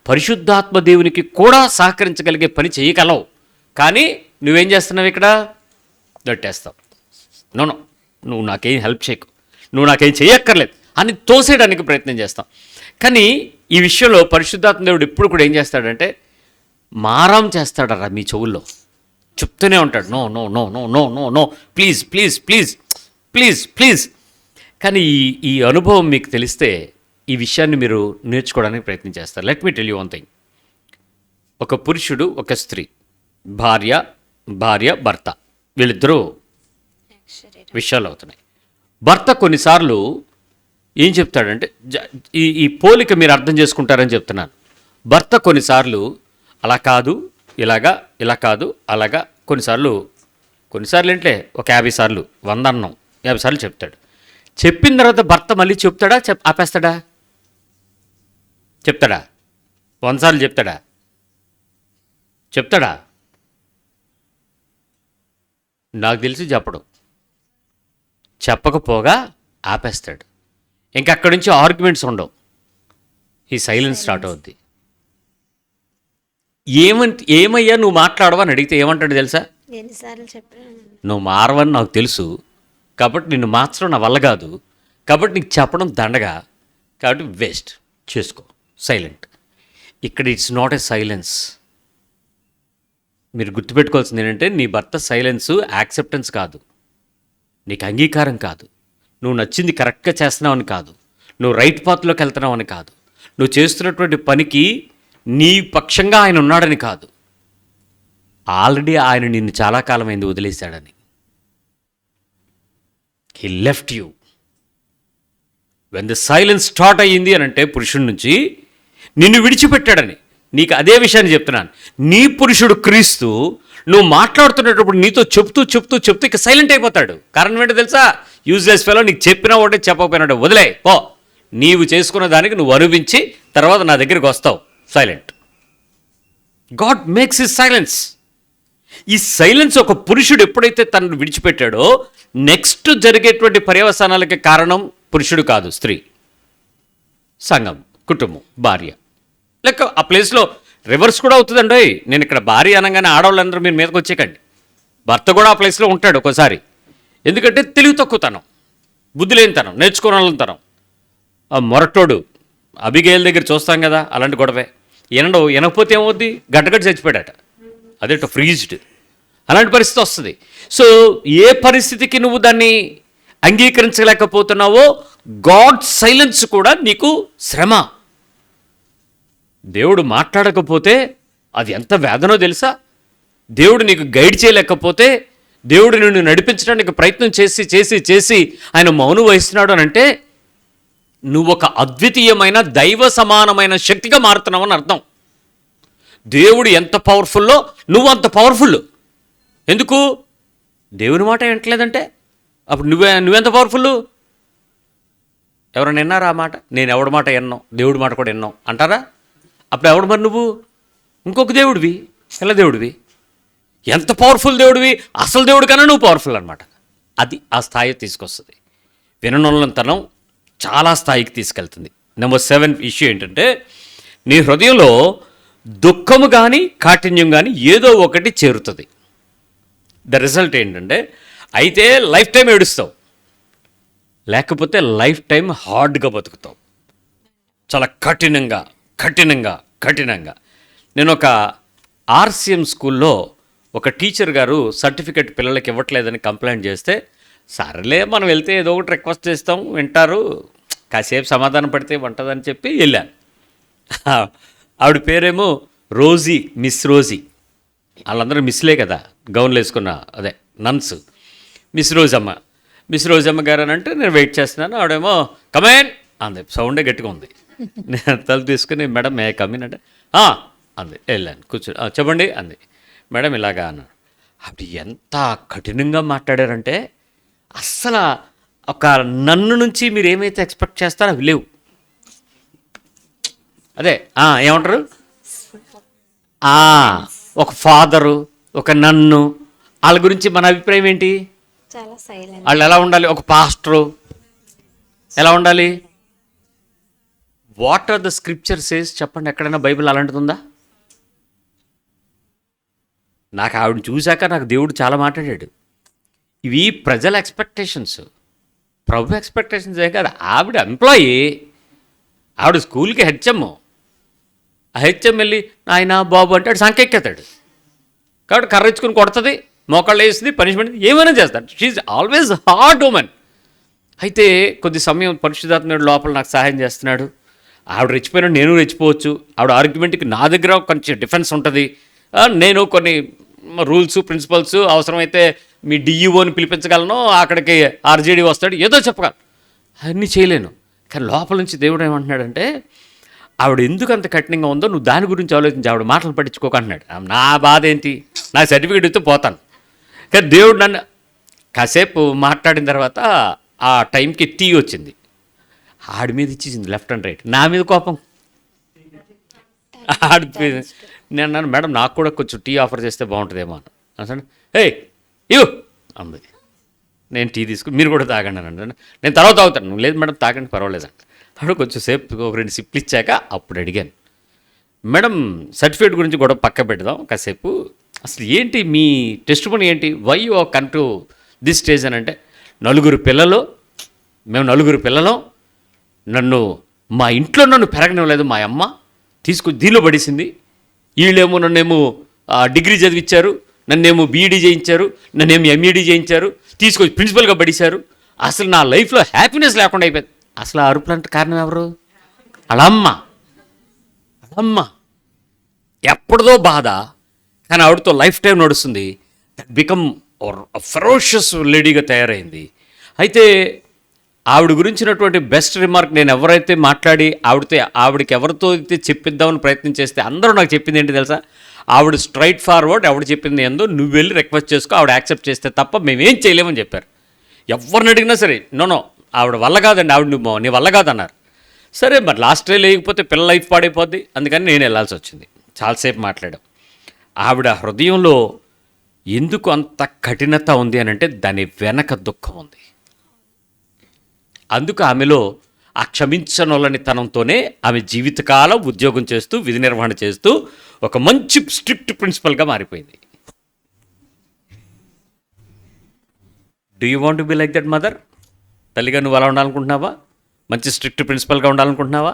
పరిశుద్ధాత్మ దేవునికి కూడా సహకరించగలిగే పని చేయగలవు. కానీ నువ్వేం చేస్తున్నావు? ఇక్కడ దట్టేస్తావు. నో, నువ్వు నాకేం హెల్ప్ చేయకు, నువ్వు నాకేం చేయక్కర్లేదు అని తోసేయడానికి ప్రయత్నం చేస్తాం. కానీ ఈ విషయంలో పరిశుద్ధాత్మ దేవుడు ఎప్పుడు కూడా ఏం చేస్తాడంటే మారం చేస్తాడరా మీ చెవుల్లో, చెప్తూనే ఉంటాడు. No no no no no no no, please please please please please. కానీ ఈ అనుభవం మీకు తెలిస్తే ఈ విషయాన్ని మీరు నేర్చుకోవడానికి ప్రయత్నం చేస్తారు. Let me tell you one thing. ఒక పురుషుడు, ఒక స్త్రీ, భార్య భర్త, వీళ్ళిద్దరూ విషయాలు అవుతున్నాయి. భర్త కొన్నిసార్లు ఏం చెప్తాడంటే, ఈ పోలిక మీరు అర్థం చేసుకుంటారని చెప్తున్నాను. భర్త కొన్నిసార్లు అలా కాదు, ఇలాగా, ఇలా కాదు, అలాగా, కొన్నిసార్లు అంటే ఒక 50 సార్లు, 100 అన్నం 50 సార్లు చెప్తాడు. చెప్పిన తర్వాత భర్త మళ్ళీ చెప్తాడా, ఆపేస్తాడా? చెప్తాడా? 100 సార్లు చెప్తాడా? నాకు తెలిసి చెప్పకపోగా ఆపేస్తాడు. ఇంకా అక్కడి నుంచి ఆర్గ్యుమెంట్స్ ఉండవు, ఈ సైలెన్స్ స్టార్ట్ అవుద్ది. ఏమయ్యా నువ్వు మాట్లాడవా అని అడిగితే ఏమంటాడు తెలుసా? నువ్వు మారవని నాకు తెలుసు, కాబట్టి నిన్ను మార్చడం నా వల్ల కాదు, కాబట్టి నీకు చెప్పడం దండగా, కాబట్టి వేస్ట్ చేసుకో, సైలెంట్. ఇక్కడ ఇట్స్ నాట్ ఎ సైలెన్స్. మీరు గుర్తుపెట్టుకోవాల్సింది ఏంటంటే నీ భర్త సైలెన్స్ యాక్సెప్టెన్స్ కాదు, నీకు అంగీకారం కాదు, నువ్వు నచ్చింది కరెక్ట్గా చేస్తున్నావని కాదు, నువ్వు రైట్ పాత్లోకి వెళ్తున్నావని కాదు, నువ్వు చేస్తున్నటువంటి పనికి నీ పక్షంగా ఆయన ఉన్నాడని కాదు, ఆల్రెడీ ఆయన నిన్ను చాలా కాలమైంది వదిలేశాడని. He left you. When the silence start అయ్యింది అని అంటే పురుషుడి నుంచి నిన్ను విడిచిపెట్టాడని. నీకు అదే విషయాన్ని చెప్తున్నాను. నీ పురుషుడు క్రీస్తు నువ్వు మాట్లాడుతున్నప్పుడు నీతో చెప్తూ ఇక సైలెంట్ అయిపోతాడు. కారణం ఏంటో తెలుసా? యూజ్లెస్ ఫెలో, నీకు చెప్పినా ఒకటే చెప్పకపోయినా వదిలే పో, నీవు చేసుకున్న దానికి నువ్వు అనుభవించి తర్వాత నా దగ్గరికి వస్తావు. Silent. God makes his silence. ఈ సైలెన్స్ ఒక పురుషుడు ఎప్పుడైతే తనను విడిచిపెట్టాడో నెక్స్ట్ జరిగేటువంటి పర్యవసానాలకి కారణం పురుషుడు కాదు, స్త్రీ, సంఘం, కుటుంబం, భార్య. లెక్క ఆ ప్లేస్లో రివర్స్ కూడా అవుతుందండి. నేను ఇక్కడ భార్య అనగానే ఆడవాళ్ళందరూ మీరు మీదకి వచ్చేకండి. భర్త కూడా ఆ ప్లేస్లో ఉంటాడు ఒక్కోసారి. ఎందుకంటే తెలివి తక్కువతనం, బుద్ధి లేనితనం, నేర్చుకోవాలంతనం. ఆ మొరటోడు అబిగేల్ దగ్గర చూస్తాం కదా, అలాంటి గొడవే. వినకపోతే ఏమవుద్ది? గడ్డగడ్డ చచ్చిపోయాడట, అదేట ఫ్రీజ్డ్. అలాంటి పరిస్థితి వస్తుంది. సో ఏ పరిస్థితికి నువ్వు దాన్ని అంగీకరించలేకపోతున్నావో గాడ్ సైలెన్స్ కూడా నీకు శ్రమ. దేవుడు మాట్లాడకపోతే అది ఎంత వేదనో తెలుసా? దేవుడు నీకు గైడ్ చేయలేకపోతే, దేవుడు నిన్ను నడిపించడానికి ప్రయత్నం చేసి ఆయన మౌనం వహిస్తున్నాడు అని అంటే నువ్వు ఒక అద్వితీయమైన దైవ సమానమైన శక్తిగా మారుతున్నావు అని అర్థం. దేవుడు ఎంత పవర్ఫుల్లో నువ్వు అంత పవర్ఫుల్. ఎందుకు? దేవుని మాట వింటలేదంటే అప్పుడు నువ్వెంత పవర్ఫుల్? ఎవరైనా విన్నారా ఆ మాట? నేను ఎవడి మాట విన్నాం, దేవుడి మాట కూడా విన్నాం అంటారా? అప్పుడు ఎవడు మరి నువ్వు? ఇంకొక దేవుడివి, ఎలా దేవుడివి. ఎంత పవర్ఫుల్ దేవుడివి, అసలు దేవుడి కన్నా నువ్వు పవర్ఫుల్ అనమాట. అది ఆ స్థాయి తీసుకొస్తుంది. విననొల్లంతనం చాలా స్థాయికి తీసుకెళ్తుంది. నెంబర్ 7 ఇష్యూ ఏంటంటే, నీ హృదయంలో దుఃఖము కానీ కాఠిన్యం కానీ ఏదో ఒకటి చేరుతుంది. ద రిజల్ట్ ఏంటంటే, అయితే లైఫ్ టైం ఏడుస్తావు, లేకపోతే లైఫ్ టైం హార్డ్గా బతుకుతావు, చాలా కఠినంగా కఠినంగా కఠినంగా. నేను ఒక ఆర్సీఎం స్కూల్లో ఒక టీచర్ గారు సర్టిఫికెట్ పిల్లలకి ఇవ్వట్లేదని కంప్లైంట్ చేస్తే, సరేలే మనం వెళ్తే ఏదో ఒకటి రిక్వెస్ట్ చేస్తాం, వింటారు, కాసేపు సమాధానం పడితే ఉంటుందని చెప్పి వెళ్ళాను. ఆవిడ పేరేమో రోజీ, మిస్ రోజీ. వాళ్ళందరూ మిస్లే కదా, గౌన్లు వేసుకున్న, అదే నన్స్. మిస్ రోజమ్మ గారు అని అంటే నేను వెయిట్ చేస్తున్నాను. ఆవిడేమో కమేన్ అంది, సౌండే గట్టిగా ఉంది. నేను తల తీసుకుని మేడం మే కమిన్ అంటే అంది. వెళ్ళాను, కూర్చో చెప్పండి అంది. మేడం ఇలాగా అన్నాడు. అప్పుడు ఎంత కఠినంగా మాట్లాడారంటే, అస్సలు ఒక నన్ను నుంచి మీరు ఏమైతే ఎక్స్పెక్ట్ చేస్తారో అవి లేవు. అదే ఏమంటారు, ఒక ఫాదరు, ఒక నన్ను, వాళ్ళ గురించి మన అభిప్రాయం ఏంటి? వాళ్ళు ఎలా ఉండాలి? ఒక పాస్టరు ఎలా ఉండాలి? What are the scripture says? చెప్పండి, ఎక్కడైనా బైబిల్ అలాంటిది ఉందా? నాకు ఆవిడని చూశాక నాకు దేవుడు చాలా మాట్లాడాడు. ఇవి ప్రజల ఎక్స్పెక్టేషన్స్, ప్రభు ఎక్స్పెక్టేషన్స్ ఏం కాదు. ఆవిడ ఎంప్లాయీ, ఆవిడ స్కూల్కి హెచ్ఎమ్. ఆ హెచ్ఎం వెళ్ళి ఆయన బాబు అంటే ఆడు సంకెక్కేతాడు. కాబట్టి కర్ర ఇచ్చుకుని కొడుతుంది, మోకాళ్ళు వేస్తుంది, పనిష్మెంట్ ఏమైనా చేస్తాడు. She always hard women. అయితే కొద్ది సమయం పరిశుద్ధాత్ముడు లోపల నాకు సహాయం చేస్తున్నాడు. ఆవిడ రెచ్చిపోయినా నేను రెచ్చిపోవచ్చు. ఆవిడ ఆర్గ్యుమెంట్కి నా దగ్గర కొంచెం డిఫెన్స్ ఉంటుంది. నేను కొన్ని రూల్స్ ప్రిన్సిపల్స్, అవసరమైతే మీ డిఈఓని పిలిపించగలను, అక్కడికి ఆర్జేడీ వస్తాడు, ఏదో చెప్పగలను. అన్నీ చేయలేను. కానీ లోపల నుంచి దేవుడు ఏమంటున్నాడంటే, ఆవిడ ఎందుకు అంత కఠినంగా ఉందో నువ్వు దాని గురించి ఆలోచించి, ఆవిడ మాటలు పట్టించుకోక అంటున్నాడు. నా బాధ ఏంటి? నాకు సర్టిఫికేట్ ఇస్తే పోతాను. కానీ దేవుడు నన్ను కాసేపు మాట్లాడిన తర్వాత ఆ టైంకి టీ వచ్చింది. ఆడి మీద ఇచ్చేసింది లెఫ్ట్ అండ్ రైట్. నా మీద కోపం. ఆడి నేను అన్నాను, మేడం నాకు కూడా కొంచెం టీ ఆఫర్ చేస్తే బాగుంటుందేమో అని అసలు. ఇవ్వు అంది. నేను టీ తీసుకుని మీరు కూడా తాగండి అని అన్నాను. నేను తర్వాత తాగుతాను. లేదు మేడం తాగండి పర్వాలేదండి. అప్పుడు కొంచెం సేపు ఒక 2 సిప్లు ఇచ్చాక అప్పుడు అడిగాను, మేడం సర్టిఫికేట్ గురించి కూడా పక్క పెడదాం కాసేపు. అసలు ఏంటి మీ టెస్ట్ మనీ ఏంటి? Why you come to this stage అని అంటే, మేము నలుగురు పిల్లలు, మా ఇంట్లో నన్ను పెరగనివ్వలేదు మా అమ్మ, తీసుకుని దీనిలో పడేసింది. వీళ్ళేమో నన్నేమో డిగ్రీ చదివించారు, నన్నేమో బీఈడీ చేయించారు, నన్నేమో ఎంఈడీ చేయించారు, తీసుకొచ్చి ప్రిన్సిపల్గా పడేశారు. అసలు నా లైఫ్లో హ్యాపీనెస్ లేకుండా అయిపోయింది. అసలు ఆ అరుపులంటే కారణం ఎవరు? అలమ్మ. ఎప్పటిదో బాధ, కానీ ఆవిడతో లైఫ్ టైం నడుస్తుంది. దట్ బికమ్ ఫెరోషియస్ లేడీగా తయారైంది. అయితే ఆవిడ గురించినటువంటి బెస్ట్ రిమార్క్ నేను ఎవరైతే మాట్లాడి ఆవిడకి ఎవరితో అయితే చెప్పిద్దామని ప్రయత్నం చేస్తే అందరూ నాకు చెప్పింది ఏంటి తెలుసా? ఆవిడ స్ట్రైట్ ఫార్వర్డ్, ఆవిడ చెప్పింది ఏందో నువ్వు వెళ్ళి రిక్వెస్ట్ చేసుకో, ఆవిడ యాక్సెప్ట్ చేస్తే తప్ప మేమేం చేయలేమని చెప్పారు. ఎవరిని అడిగినా సరే నో ఆవిడ వల్ల కాదండి, ఆవిడ నీ వల్ల కాదన్నారు. సరే మరి లాస్ట్ డే లేకపోతే పిల్ల లైఫ్ పాడైపోద్ది, అందుకని నేను వెళ్ళాల్సి వచ్చింది. చాలాసేపు మాట్లాడాం. ఆవిడ హృదయంలో ఎందుకు అంత కఠినత ఉంది అని అంటే, దాని వెనక దుఃఖం ఉంది. అందుకు ఆమెలో ఆ క్షమించనొల్లని తనంతోనే ఆమె జీవితకాలం ఉద్యోగం చేస్తూ విధి నిర్వహణ చేస్తూ ఒక మంచి స్ట్రిక్ట్ ప్రిన్సిపల్గా మారిపోయింది. Do you want to be like that mother? తల్లిగా నువ్వు అలా ఉండాలనుకుంటున్నావా? మంచి స్ట్రిక్ట్ ప్రిన్సిపల్గా ఉండాలనుకుంటున్నావా?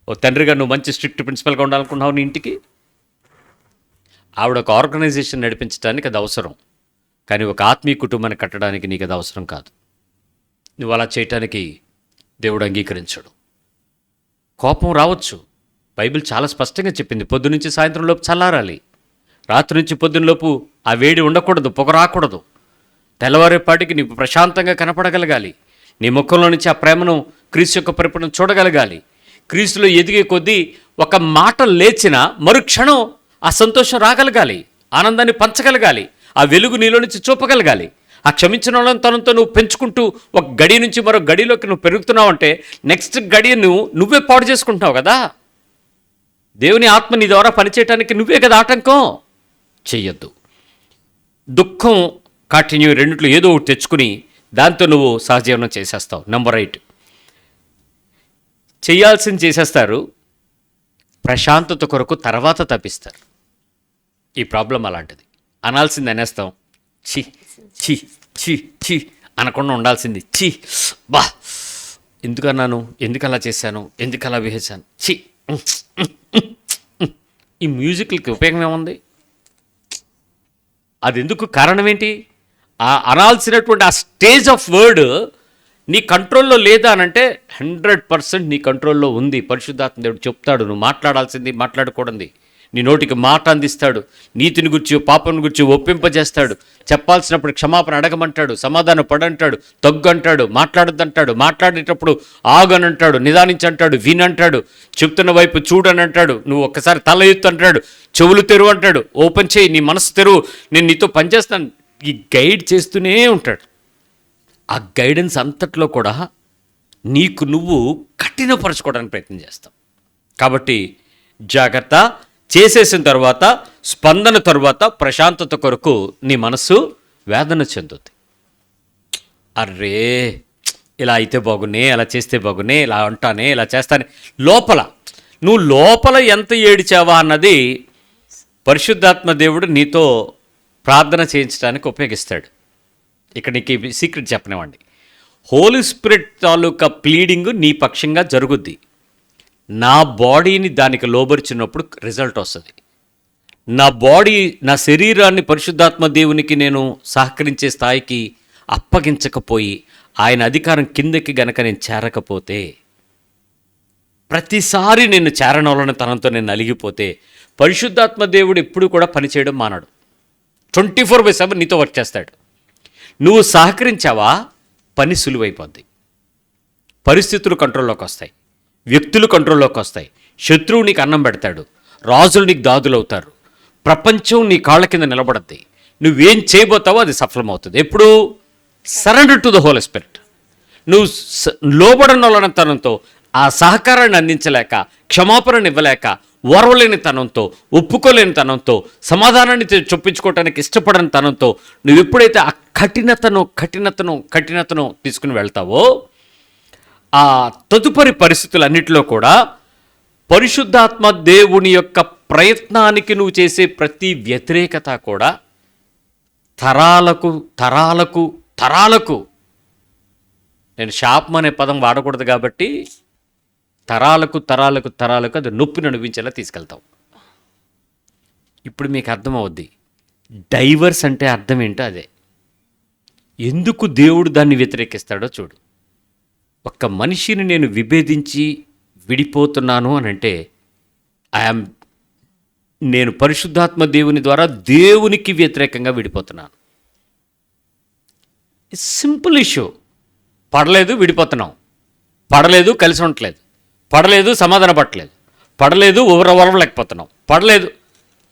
ఓ తండ్రిగా నువ్వు మంచి స్ట్రిక్ట్ ప్రిన్సిపల్గా ఉండాలనుకుంటున్నావు నీ ఇంటికి? ఆవిడ ఒక ఆర్గనైజేషన్ నడిపించడానికి అది అవసరం, కానీ ఒక ఆత్మీయ కుటుంబాన్ని కట్టడానికి నీకు అది అవసరం కాదు. నువ్వు అలా చేయటానికి దేవుడు అంగీకరించడు. కోపం రావచ్చు, బైబిల్ చాలా స్పష్టంగా చెప్పింది. పొద్దు నుంచి సాయంత్రం లోపు చల్లారాలి, రాత్రి నుంచి పొద్దున్నలోపు ఆ వేడి ఉండకూడదు, పొగ రాకూడదు. తెల్లవారేపాటికి నీకు ప్రశాంతంగా కనపడగలగాలి. నీ ముఖంలో నుంచి ఆ ప్రేమను క్రీస్తు యొక్క పరిపూర్ణం చూడగలగాలి. క్రీస్తులో ఎదిగే కొద్దీ ఒక మాట లేచిన మరుక్షణం ఆ సంతోషం రాగలగాలి, ఆనందాన్ని పంచగలగాలి, ఆ వెలుగు నీలో నుంచి చూపగలగాలి. ఆ క్షమించిన వాళ్ళని తనంతో నువ్వు పెంచుకుంటూ ఒక గడి నుంచి మరో గడిలోకి నువ్వు పెరుగుతున్నావు అంటే నెక్స్ట్ గడియను నువ్వే పాడు చేసుకుంటున్నావు కదా. దేవుని ఆత్మ నీ ద్వారా పనిచేయటానికి నువ్వే కదా ఆటంకం. చెయ్యొద్దు. దుఃఖం కాఠిన్యం రెండిట్లో ఏదో ఒకటి తెచ్చుకుని దాంతో నువ్వు సహజీవనం చేసేస్తావు. నెంబర్ 8, చేయాల్సింది చేసేస్తారు, ప్రశాంతత కొరకు తర్వాత తప్పిస్తారు. ఈ ప్రాబ్లం అలాంటిది. అనాల్సింది అనేస్తాం, ఛీ ఛీ ఛీ ఛీ అనకుండా ఉండాల్సింది ఛీ బా ఎందుకు అన్నాను, ఎందుకు అలా చేశాను, ఎందుకు అలా వేసాను, ఛీ. ఈ మ్యూజిక్లకి ఉపయోగం ఏముంది? అది ఎందుకు, కారణం ఏంటి? ఆ అనాల్సినటువంటి ఆ స్టేజ్ ఆఫ్ వర్డ్ నీ కంట్రోల్లో లేదా అనంటే 100% నీ కంట్రోల్లో ఉంది. పరిశుద్ధాత్మ దేవుడు చెప్తాడు, నువ్వు మాట్లాడాల్సింది మాట్లాడకూడదు. నీ నోటికి మాట అందిస్తాడు, నీతిని గురించి పాపం గురించి ఒప్పింపజేస్తాడు, చెప్పాల్సినప్పుడు క్షమాపణ అడగమంటాడు, సమాధానం పడంటాడు, తగ్గు అంటాడు, మాట్లాడద్దంటాడు, మాట్లాడేటప్పుడు ఆగనంటాడు, నిదానించంటాడు, వినంటాడు, చెప్తున్న వైపు చూడనంటాడు, నువ్వు ఒక్కసారి తల ఎత్తు అంటాడు, చెవులు తెరువు అంటాడు, ఓపెన్ చేయి, నీ మనసు తెరువు, నేను నీతో పనిచేస్తాను. ఈ గైడ్ చేస్తూనే ఉంటాడు. ఆ గైడెన్స్ అంతట్లో కూడా నీకు నువ్వు కఠినపరచుకోవడానికి ప్రయత్నం చేస్తావు. కాబట్టి జాగ్రత్త. చేసేసిన తర్వాత స్పందన తర్వాత ప్రశాంతత కొరకు నీ మనస్సు వేదన చెందుతుంది. అర్రే ఇలా అయితే బాగునే, అలా చేస్తే బాగునే, ఇలా అంటానే, ఇలా చేస్తానే. నువ్వు లోపల ఎంత ఏడిచావా అన్నది పరిశుద్ధాత్మ దేవుడు నీతో ప్రార్థన చేయించడానికి ఉపయోగిస్తాడు. ఇక్కడ నీకు ఈ సీక్రెట్ చెప్పనివ్వండి. హోలీ స్పిరిట్ తాలూకా ప్లీడింగ్ నీ పక్షంగా జరుగుద్ది. నా బాడీని దానికి లోబరిచినప్పుడు రిజల్ట్ వస్తుంది. నా బాడీ, నా శరీరాన్ని పరిశుద్ధాత్మ దేవునికి నేను సహకరించే స్థాయికి అప్పగించకపోయి ఆయన అధికారం కిందకి గనక నేను చేరకపోతే, ప్రతిసారి నేను చేరనోళ్ళని తనంతో నేను నలిగిపోతే పరిశుద్ధాత్మ దేవుడు ఎప్పుడు కూడా పనిచేయడం మానడు. 24/7 నీతో వర్క్ చేస్తాడు. నువ్వు సహకరించావా, పని సులువైపోద్ది. పరిస్థితులు కంట్రోల్లోకి వస్తాయి, వ్యక్తులు కంట్రోల్లోకి వస్తాయి, శత్రువు నీకు అన్నం పెడతాడు, రాజులు నీకు దాదులవుతారు, ప్రపంచం నీ కాళ్ళ కింద నిలబడద్ది. నువ్వేం చేయబోతావో అది సఫలమవుతుంది. ఎప్పుడు? Surrender to the Holy Spirit. నువ్వు లోబడనోళ్ళని తనంతో, ఆ సహకారాన్ని అందించలేక, క్షమాపణను ఇవ్వలేక, ఓర్వలేని తనంతో, ఒప్పుకోలేని తనంతో, సమాధానాన్ని చొప్పించుకోవటానికి ఇష్టపడని తనంతో నువ్వు ఎప్పుడైతే ఆ కఠినతను తీసుకుని వెళ్తావో, ఆ తదుపరి పరిస్థితులన్నిటిలో కూడా పరిశుద్ధాత్మ దేవుని యొక్క ప్రయత్నానికి నువ్వు చేసే ప్రతి వ్యతిరేకత కూడా తరాలకు నేను శాపం అనే పదం వాడకూడదు కాబట్టి తరాలకు అది నొప్పిని అనిపించేలా తీసుకెళ్తావు. ఇప్పుడు మీకు అర్థమవుద్ది డైవర్స్ అంటే అర్థం ఏంటో అదే. ఎందుకు దేవుడు దాన్ని వ్యతిరేకిస్తాడో చూడు. ఒక్క మనిషిని నేను విభేదించి విడిపోతున్నాను అని అంటే నేను పరిశుద్ధాత్మ దేవుని ద్వారా దేవునికి వ్యతిరేకంగా విడిపోతున్నాను. Simple issue. పడలేదు విడిపోతున్నాం, పడలేదు కలిసి ఉండట్లేదు, పడలేదు సమాధాన పడలేదు, పడలేదు ఓవరవలేకపోతున్నాం, పడలేదు.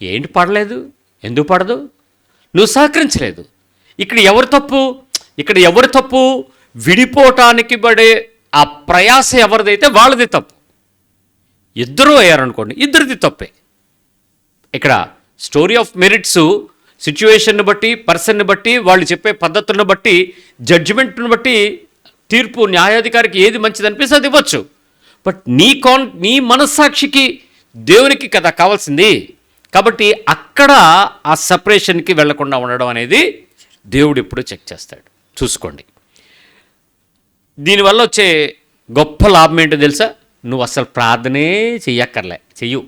ఏంటి పడలేదు? ఎందుకు పడదు? నువ్వు సహకరించలేదు. ఇక్కడ ఎవరి తప్పు? విడిపోవటానికి పడే ఆ ప్రయాస ఎవరిదైతే వాళ్ళది తప్పు. ఇద్దరూ అయ్యారనుకోండి, ఇద్దరిది తప్పే. ఇక్కడ స్టోరీ ఆఫ్ మెరిట్స్ సిచ్యువేషన్ని బట్టి, పర్సన్ని బట్టి, వాళ్ళు చెప్పే పద్ధతులను బట్టి, జడ్జిమెంట్ను బట్టి తీర్పు న్యాయాధికారికి ఏది మంచిది అనిపిస్తే అది ఇవ్వచ్చు. బట్ నీ మనస్సాక్షికి దేవునికి కదా కావాల్సింది. కాబట్టి అక్కడ ఆ సపరేషన్కి వెళ్లకుండా ఉండడం అనేది దేవుడు ఎప్పుడు చెక్ చేస్తాడు. చూసుకోండి. దీనివల్ల వచ్చే గొప్ప లాభం ఏంటో తెలుసా? నువ్వు అసలు ప్రార్థనే చెయ్యు.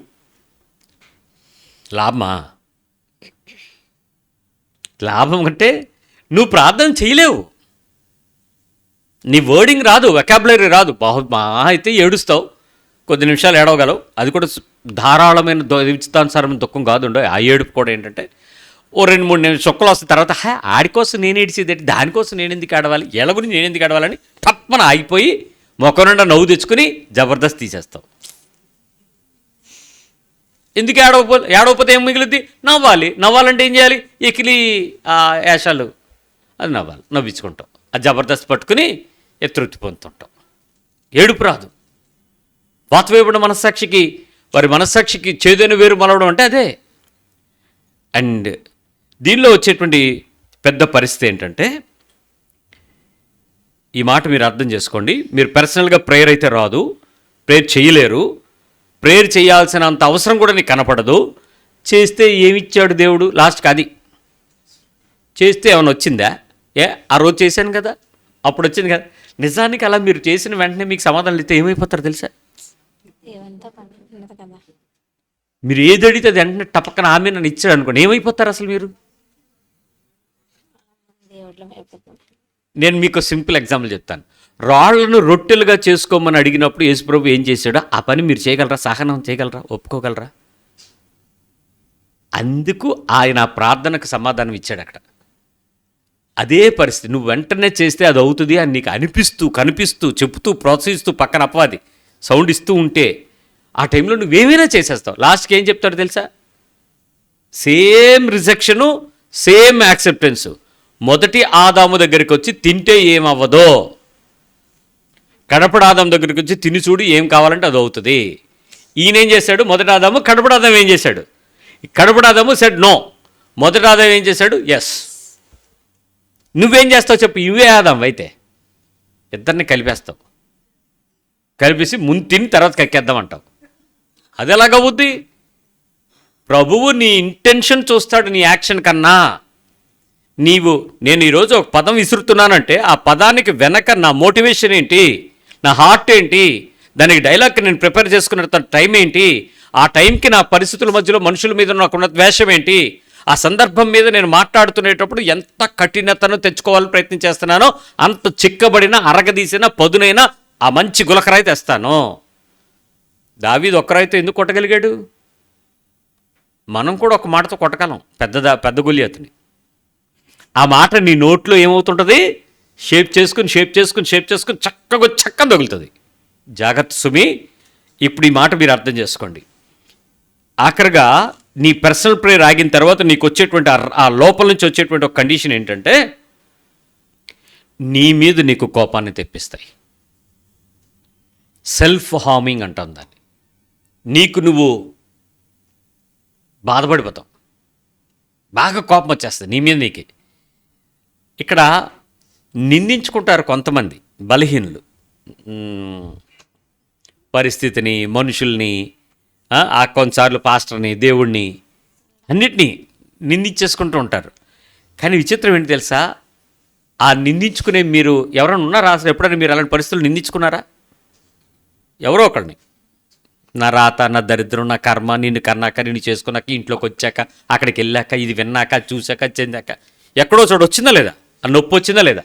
లాభం అంటే నువ్వు ప్రార్థన చేయలేవు, నీ వర్డింగ్ రాదు, వెకాబులరీ రాదు. మా అయితే ఏడుస్తావు, కొద్ది నిమిషాలు ఏడవగలవు. అది కూడా ధారాళమైన ఇష్టానుసారమైన దుఃఖం కాదు. ఆ ఏడుపు కూడా ఏంటంటే ఓ 2-3 నిమిషం చుక్కలు వస్తున్న తర్వాత ఆడికోసం నేను ఏడిచేది, దానికోసం నేను ఎందుకు ఆడవాలి, ఎల గురించి నేను ఎందుకు ఆడవాలని తప్పన ఆగిపోయి మొక్క నుండా నవ్వు తెచ్చుకుని జబర్దస్త్ తీసేస్తావు. ఎందుకు ఏడవపోతే ఏం మిగిలింది? నవ్వాలంటే ఏం చేయాలి? ఎకిలి యాషాలు అది నవ్వించుకుంటాం. ఆ జబర్దస్త్ పట్టుకుని ఎత్తురుత్తి పొందుతుంటాం. ఏడుపు రాదు. వాతవేయబడిన మనస్సాక్షికి, వారి మనస్సాక్షికి చేదైన వేరు మలవడం అంటే అదే. అండ్ దీనిలో వచ్చేటువంటి పెద్ద పరిస్థితి ఏంటంటే, ఈ మాట మీరు అర్థం చేసుకోండి. మీరు పర్సనల్గా ప్రేయర్ అయితే రాదు, ప్రేయర్ చేయలేరు, ప్రేయర్ చేయాల్సినంత అవసరం కూడా నీకు కనపడదు. చేస్తే ఏమిచ్చాడు దేవుడు లాస్ట్కి? అది చేస్తే ఏమైనా వచ్చిందా? ఆ రోజు చేశాను కదా, అప్పుడు వచ్చింది కదా. నిజానికి అలా మీరు చేసిన వెంటనే మీకు సమాధానం ఇస్తే ఏమైపోతారో తెలుసా? మీరు ఏది అడిగితే అది వెంటనే టపక్కన ఆమె నన్ను ఇచ్చాడు అనుకోండి, ఏమైపోతారు అసలు మీరు? నేను మీకు సింపుల్ ఎగ్జాంపుల్ చెప్తాను. రాళ్లను రొట్టెలుగా చేసుకోమని అడిగినప్పుడు యేసుప్రభు ఏం చేశాడో ఆ పని మీరు చేయగలరా? సహనం చేయగలరా? ఒప్పుకోగలరా? అందుకు ఆయన ఆ ప్రార్థనకు సమాధానం ఇచ్చాడు అక్కడ. అదే పరిస్థితి నువ్వు వెంటనే చేస్తే అది అవుతుంది అని నీకు కనిపిస్తూ చెప్తూ ప్రోత్సహిస్తూ పక్కన అపవాది సౌండ్ ఇస్తూ ఉంటే ఆ టైంలో నువ్వేమైనా చేసేస్తావు. లాస్ట్కి ఏం చెప్తాడు తెలుసా? Same rejection, same acceptance. మొదటి ఆదాము దగ్గరికి వచ్చి తింటే ఏమవ్వదో, కడపడ ఆదాము దగ్గరికి వచ్చి తిని చూడు ఏం కావాలంటే అది అవుతుంది. ఈయనేం చేశాడు? మొదటి ఆదాము కడపడ ఆదాము ఏం చేశాడు? కడపడ ఆదాము సెడ్ నో, మొదటి ఆదాము ఏం చేశాడు? ఎస్. నువ్వేం చేస్తావు చెప్పు? ఇవే ఆదాము అయితే ఇద్దరిని కలిపేస్తావు, కలిపేసి ముందు తిని తర్వాత కక్కేద్దామంటావు. అది ఎలాగవుద్ది? ప్రభువు నీ ఇంటెన్షన్ చూస్తాడు, నీ యాక్షన్ కన్నా. నేను ఈరోజు ఒక పదం విసురుతున్నానంటే ఆ పదానికి వెనక నా మోటివేషన్ ఏంటి, నా హార్ట్ ఏంటి, దానికి డైలాగ్ నేను ప్రిపేర్ చేసుకున్న టైం ఏంటి, ఆ టైంకి నా పరిస్థితుల మధ్యలో మనుషుల మీద నాకున్న ద్వేషం ఏంటి, ఆ సందర్భం మీద నేను మాట్లాడుతునేటప్పుడు ఎంత కఠినతను తెచ్చుకోవాలని ప్రయత్నం చేస్తున్నానో అంత చిక్కబడిన, అరగదీసిన, పదునైన ఆ మంచి గులకరాయి తెస్తాను. దావీదు ఒక్కరాయితో ఎందుకు కొట్టగలిగాడు? మనం కూడా ఒక మాటతో కొట్టగలం పెద్ద గొలియాతుని. ఆ మాట నీ నోట్లో ఏమవుతుంటుంది? షేప్ చేసుకుని చక్కగా తగులుతుంది. జాగ్రత్త సుమి. ఇప్పుడు ఈ మాట మీరు అర్థం చేసుకోండి. ఆఖరిగా నీ పర్సనల్ ప్రేయర్ ఆగిన తర్వాత నీకు వచ్చేటువంటి ఆ లోపల నుంచి వచ్చేటువంటి ఒక కండిషన్ ఏంటంటే, నీ మీద నీకు కోపాన్ని తెప్పిస్తాయి. సెల్ఫ్ హార్మింగ్ అంటాం దాన్ని. నీకు నువ్వు బాధపడిపోతావు, బాగా కోపం వచ్చేస్తుంది నీ మీద నీకే. ఇక్కడ నిందించుకుంటారు కొంతమంది బలహీనులు, పరిస్థితిని, మనుషుల్ని, ఆ కొన్నిసార్లు పాస్టర్ని, దేవుణ్ణి, అన్నిటినీ నిందించేసుకుంటూ ఉంటారు. కానీ విచిత్రం ఏంటి తెలుసా? ఆ నిందించుకునే మీరు ఎవరైనా ఉన్నారా? అసలు ఎప్పుడైనా మీరు అలాంటి పరిస్థితులు నిందించుకున్నారా? ఎవరో ఒకరిని, నా రాత, నా దరిద్రం, నా కర్మ, నిన్ను కన్నాక, నిన్ను చేసుకున్నాక, ఇంట్లోకి వచ్చాక, అక్కడికి వెళ్ళాక, ఇది విన్నాక, చూశాక, చెందాక, ఎక్కడో చోటు వచ్చిందా లేదా? ఆ నొప్పి వచ్చిందా లేదా?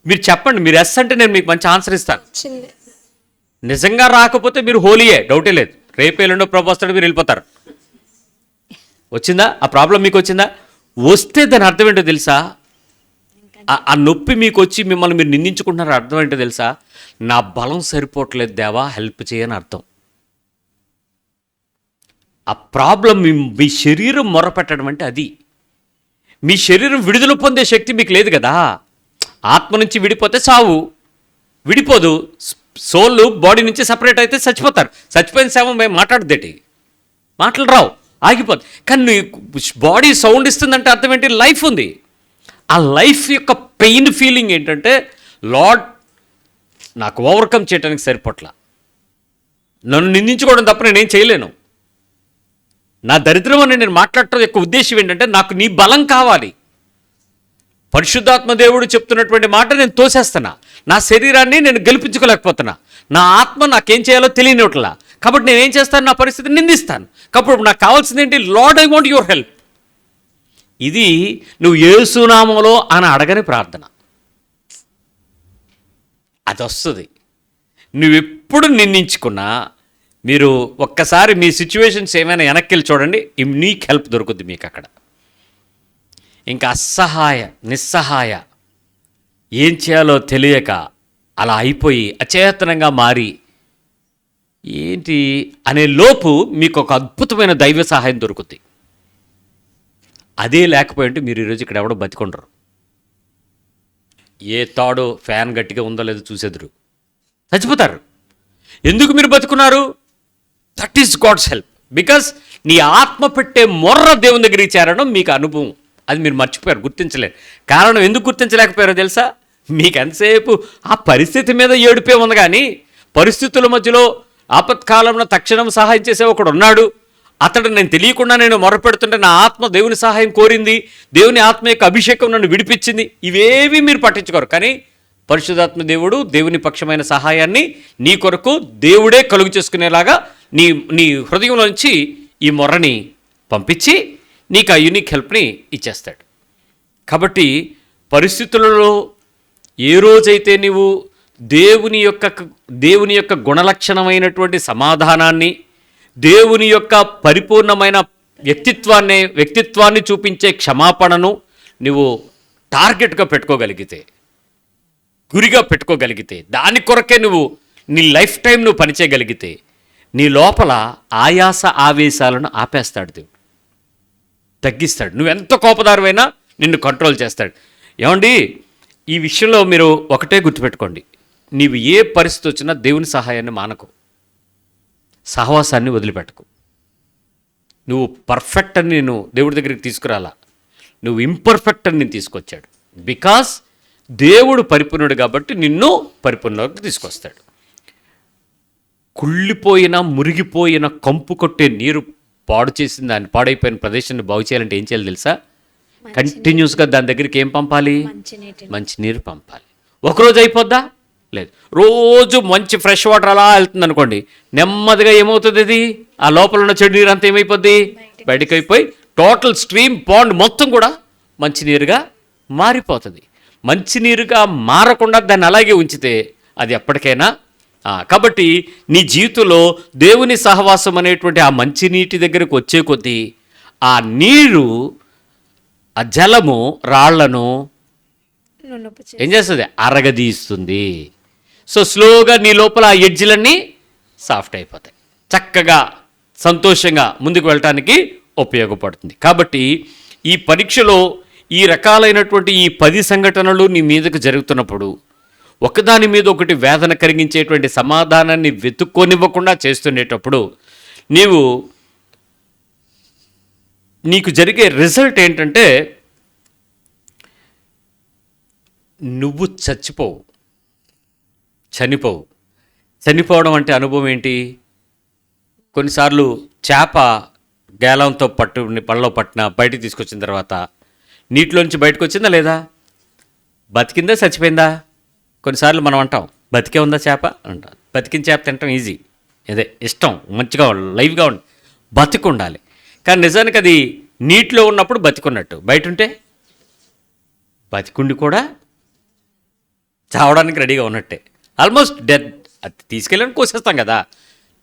మీరు చెప్పండి. మీరు ఎస్ అంటే నేను మీకు మంచి ఆన్సర్ ఇస్తాను. నిజంగా రాకపోతే మీరు హోలీయే, డౌటే లేదు. రేపు ఎల్లుండో ప్రభు వస్తాడు, మీరు వెళ్ళిపోతారు. వచ్చిందా ఆ ప్రాబ్లం? మీకు వచ్చిందా? వస్తే దాని అర్థం ఏంటో తెలుసా? ఆ నొప్పి మీకు వచ్చి మిమ్మల్ని మీరు నిందించుకుంటున్నారు. అర్థం ఏంటో తెలుసా? నా బలం సరిపోవట్లేదు దేవా, హెల్ప్ చేయని అర్థం. ఆ ప్రాబ్లం మీ శరీరం మొరపెట్టడం అంటే అది. మీ శరీరం విడుదల పొందే శక్తి మీకు లేదు కదా. ఆత్మ నుంచి విడిపోతే సావు, విడిపోదు. సోల్ బాడీ నుంచి సపరేట్ అయితే చచ్చిపోతారు. చచ్చిపోయిన శవం మేము మాట్లాడదేటి, మాటలు రావు, ఆగిపోతుంది. కానీ బాడీ సౌండ్ ఇస్తుందంటే అర్థం ఏంటి? లైఫ్ ఉంది. ఆ లైఫ్ యొక్క పెయిన్ ఫీలింగ్ ఏంటంటే, లార్డ్ నాకు ఓవర్కమ్ చేయడానికి సరిపోట్ల, నన్ను నిందించుకోవడం తప్ప నేనేం చేయలేను. నా దరిద్రం అని నేను మాట్లాడటం యొక్క ఉద్దేశం ఏంటంటే, నాకు నీ బలం కావాలి. పరిశుద్ధాత్మ దేవుడు చెప్తున్నటువంటి మాట నేను తోసేస్తున్నా. నా శరీరాన్ని నేను గెలిపించుకోలేకపోతున్నా. నా ఆత్మ నాకేం చేయాలో తెలియనివట్లా. కాబట్టి నేనేం చేస్తాను? నా పరిస్థితిని నిందిస్తాను. కాబట్టి నాకు కావాల్సింది ఏంటి? Lord, I want your help. ఇది నువ్వు యేసునామములో అని అడగని ప్రార్థన. అది వస్తుంది. నువ్వెప్పుడు నిందించుకున్నా, మీరు ఒక్కసారి మీ సిచ్యువేషన్స్ ఏమైనా వెనక్కి వెళ్ళి చూడండి, యూనిక్ హెల్ప్ దొరుకుద్ది మీకు అక్కడ. ఇంకా నిస్సహాయ ఏం చేయాలో తెలియక అలా అయిపోయి అచేతనంగా మారి ఏంటి అనే లోపు మీకు ఒక అద్భుతమైన దైవ సహాయం దొరుకుతుంది. అదే లేకపోయింటే మీరు ఈరోజు ఇక్కడ ఎవడో బతికొండరు. ఏ తాడో ఫ్యాన్ గట్టిగా ఉందో లేదో చూసేద్దరు, చచ్చిపోతారు. ఎందుకు మీరు బతుకున్నారు? That is God's help. Because నీ ఆత్మ పెట్టే మొర్ర దేవుని దగ్గరికి చేరడం మీకు అనుభవం. అది మీరు మర్చిపోయారు, గుర్తించలేరు. కారణం ఎందుకు గుర్తించలేకపోయారో తెలుసా? మీకు ఎంతసేపు ఆ పరిస్థితి మీద ఏడుపే ఉంది, కానీ పరిస్థితుల మధ్యలో ఆపత్కాలంలో తక్షణం సహాయం చేసే ఒకడు ఉన్నాడు. అతడు నేను తెలియకుండా నేను మొరపెడుతుంటే నా ఆత్మ దేవుని సహాయం కోరింది, దేవుని ఆత్మ యొక్క అభిషేకం నన్ను విడిపించింది. ఇవేవి మీరు పట్టించుకోరు. కానీ పరిశుద్ధాత్మ దేవుడు దేవుని పక్షమైన సహాయాన్ని నీ కొరకు దేవుడే కలుగు చేసుకునేలాగా నీ నీ హృదయంలోంచి ఈ మొర్రని పంపించి నీకు ఆ యూనిక్ హెల్ప్ని ఇచ్చేస్తాడు. కాబట్టి పరిస్థితులలో ఏ రోజైతే నీవు దేవుని యొక్క గుణలక్షణమైనటువంటి సమాధానాన్ని, దేవుని యొక్క పరిపూర్ణమైన వ్యక్తిత్వాన్ని చూపించే క్షమాపణను నువ్వు టార్గెట్గా పెట్టుకోగలిగితే, గురిగా పెట్టుకోగలిగితే, దాని కొరకే నువ్వు నీ లైఫ్ టైం నువ్వు పనిచేయగలిగితే, నీ లోపల ఆయాస ఆవేశాలను ఆపేస్తాడు దేవుడు, తగ్గిస్తాడు. నువ్వెంత కోపదారువైనా నిన్ను కంట్రోల్ చేస్తాడు. ఏమండి, ఈ విషయంలో మీరు ఒకటే గుర్తుపెట్టుకోండి, నీవు ఏ పరిస్థితి వచ్చినా దేవుని సహాయాన్ని మానకు, సహవాసాన్ని వదిలిపెట్టకు. నువ్వు పర్ఫెక్ట్ అని నేను దేవుడి దగ్గరికి తీసుకురాలా, నువ్వు ఇంపర్ఫెక్ట్ అని నేను తీసుకొచ్చాడు. బికాస్ దేవుడు పరిపూర్ణుడు కాబట్టి నిన్ను పరిపూర్ణలోకి తీసుకొస్తాడు. కుళ్ళిపోయిన, మురిగిపోయిన, కంపు కొట్టే నీరు పాడు చేసిన దాన్ని, పాడైపోయిన ప్రదేశాన్ని బాగు చేయాలంటే ఏం చేయాలి తెలుసా? కంటిన్యూస్గా దాని దగ్గరికి ఏం పంపాలి? మంచినీరు పంపాలి. ఒకరోజు అయిపోద్దా? లేదు. రోజు మంచి ఫ్రెష్ వాటర్ అలా వెళ్తుంది అనుకోండి, నెమ్మదిగా ఏమవుతుంది? అది ఆ లోపల ఉన్న చెడు నీరు అంతా ఏమైపోద్ది? బయటకు అయిపోయి టోటల్ స్ట్రీమ్ పాండ్ మొత్తం కూడా మంచినీరుగా మారిపోతుంది. మంచినీరుగా మారకుండా దాన్ని అలాగే ఉంచితే అది ఎప్పటికైనా. కాబట్టి నీ జీవితంలో దేవుని సహవాసం అనేటువంటి ఆ మంచినీటి దగ్గరకు వచ్చే కొద్దీ ఆ నీరు, ఆ జలము రాళ్లను ఏం చేస్తుంది? అరగదీస్తుంది. సో స్లోగా నీ లోపల ఆ ఎడ్జిలన్నీ సాఫ్ట్ అయిపోతాయి, చక్కగా సంతోషంగా ముందుకు వెళ్ళటానికి ఉపయోగపడుతుంది. కాబట్టి ఈ పరీక్షలో ఈ రకాలైనటువంటి ఈ 10 సంఘటనలు నీ మీదకు జరుగుతున్నప్పుడు, ఒకదాని మీద ఒకటి వేదన కలిగించేటువంటి సమాధానాన్ని వెతుక్కొనివ్వకుండా చేస్తుండేటప్పుడు నీకు జరిగే రిజల్ట్ ఏంటంటే నువ్వు చనిపోవడం అంటే అనుభవం ఏంటి? కొన్నిసార్లు చేప గేలంతో పళ్ళలో పట్టిన బయటికి తీసుకొచ్చిన తర్వాత నీటిలోంచి బయటకు వచ్చిందా లేదా? బతికిందా చచ్చిపోయిందా? కొన్నిసార్లు మనం అంటాం బతికే ఉందా చేప అంటాం. బతికిన చేప తినటం ఈజీ, అదే ఇష్టం, మంచిగా లైవ్గా ఉండి బతికి ఉండాలి. కానీ నిజానికి అది నీటిలో ఉన్నప్పుడు బతికున్నట్టు, బయట ఉంటే బతికుండి కూడా చావడానికి రెడీగా ఉన్నట్టే, ఆల్మోస్ట్ డెత్. అది తీసుకెళ్ళని కోసేస్తాం కదా.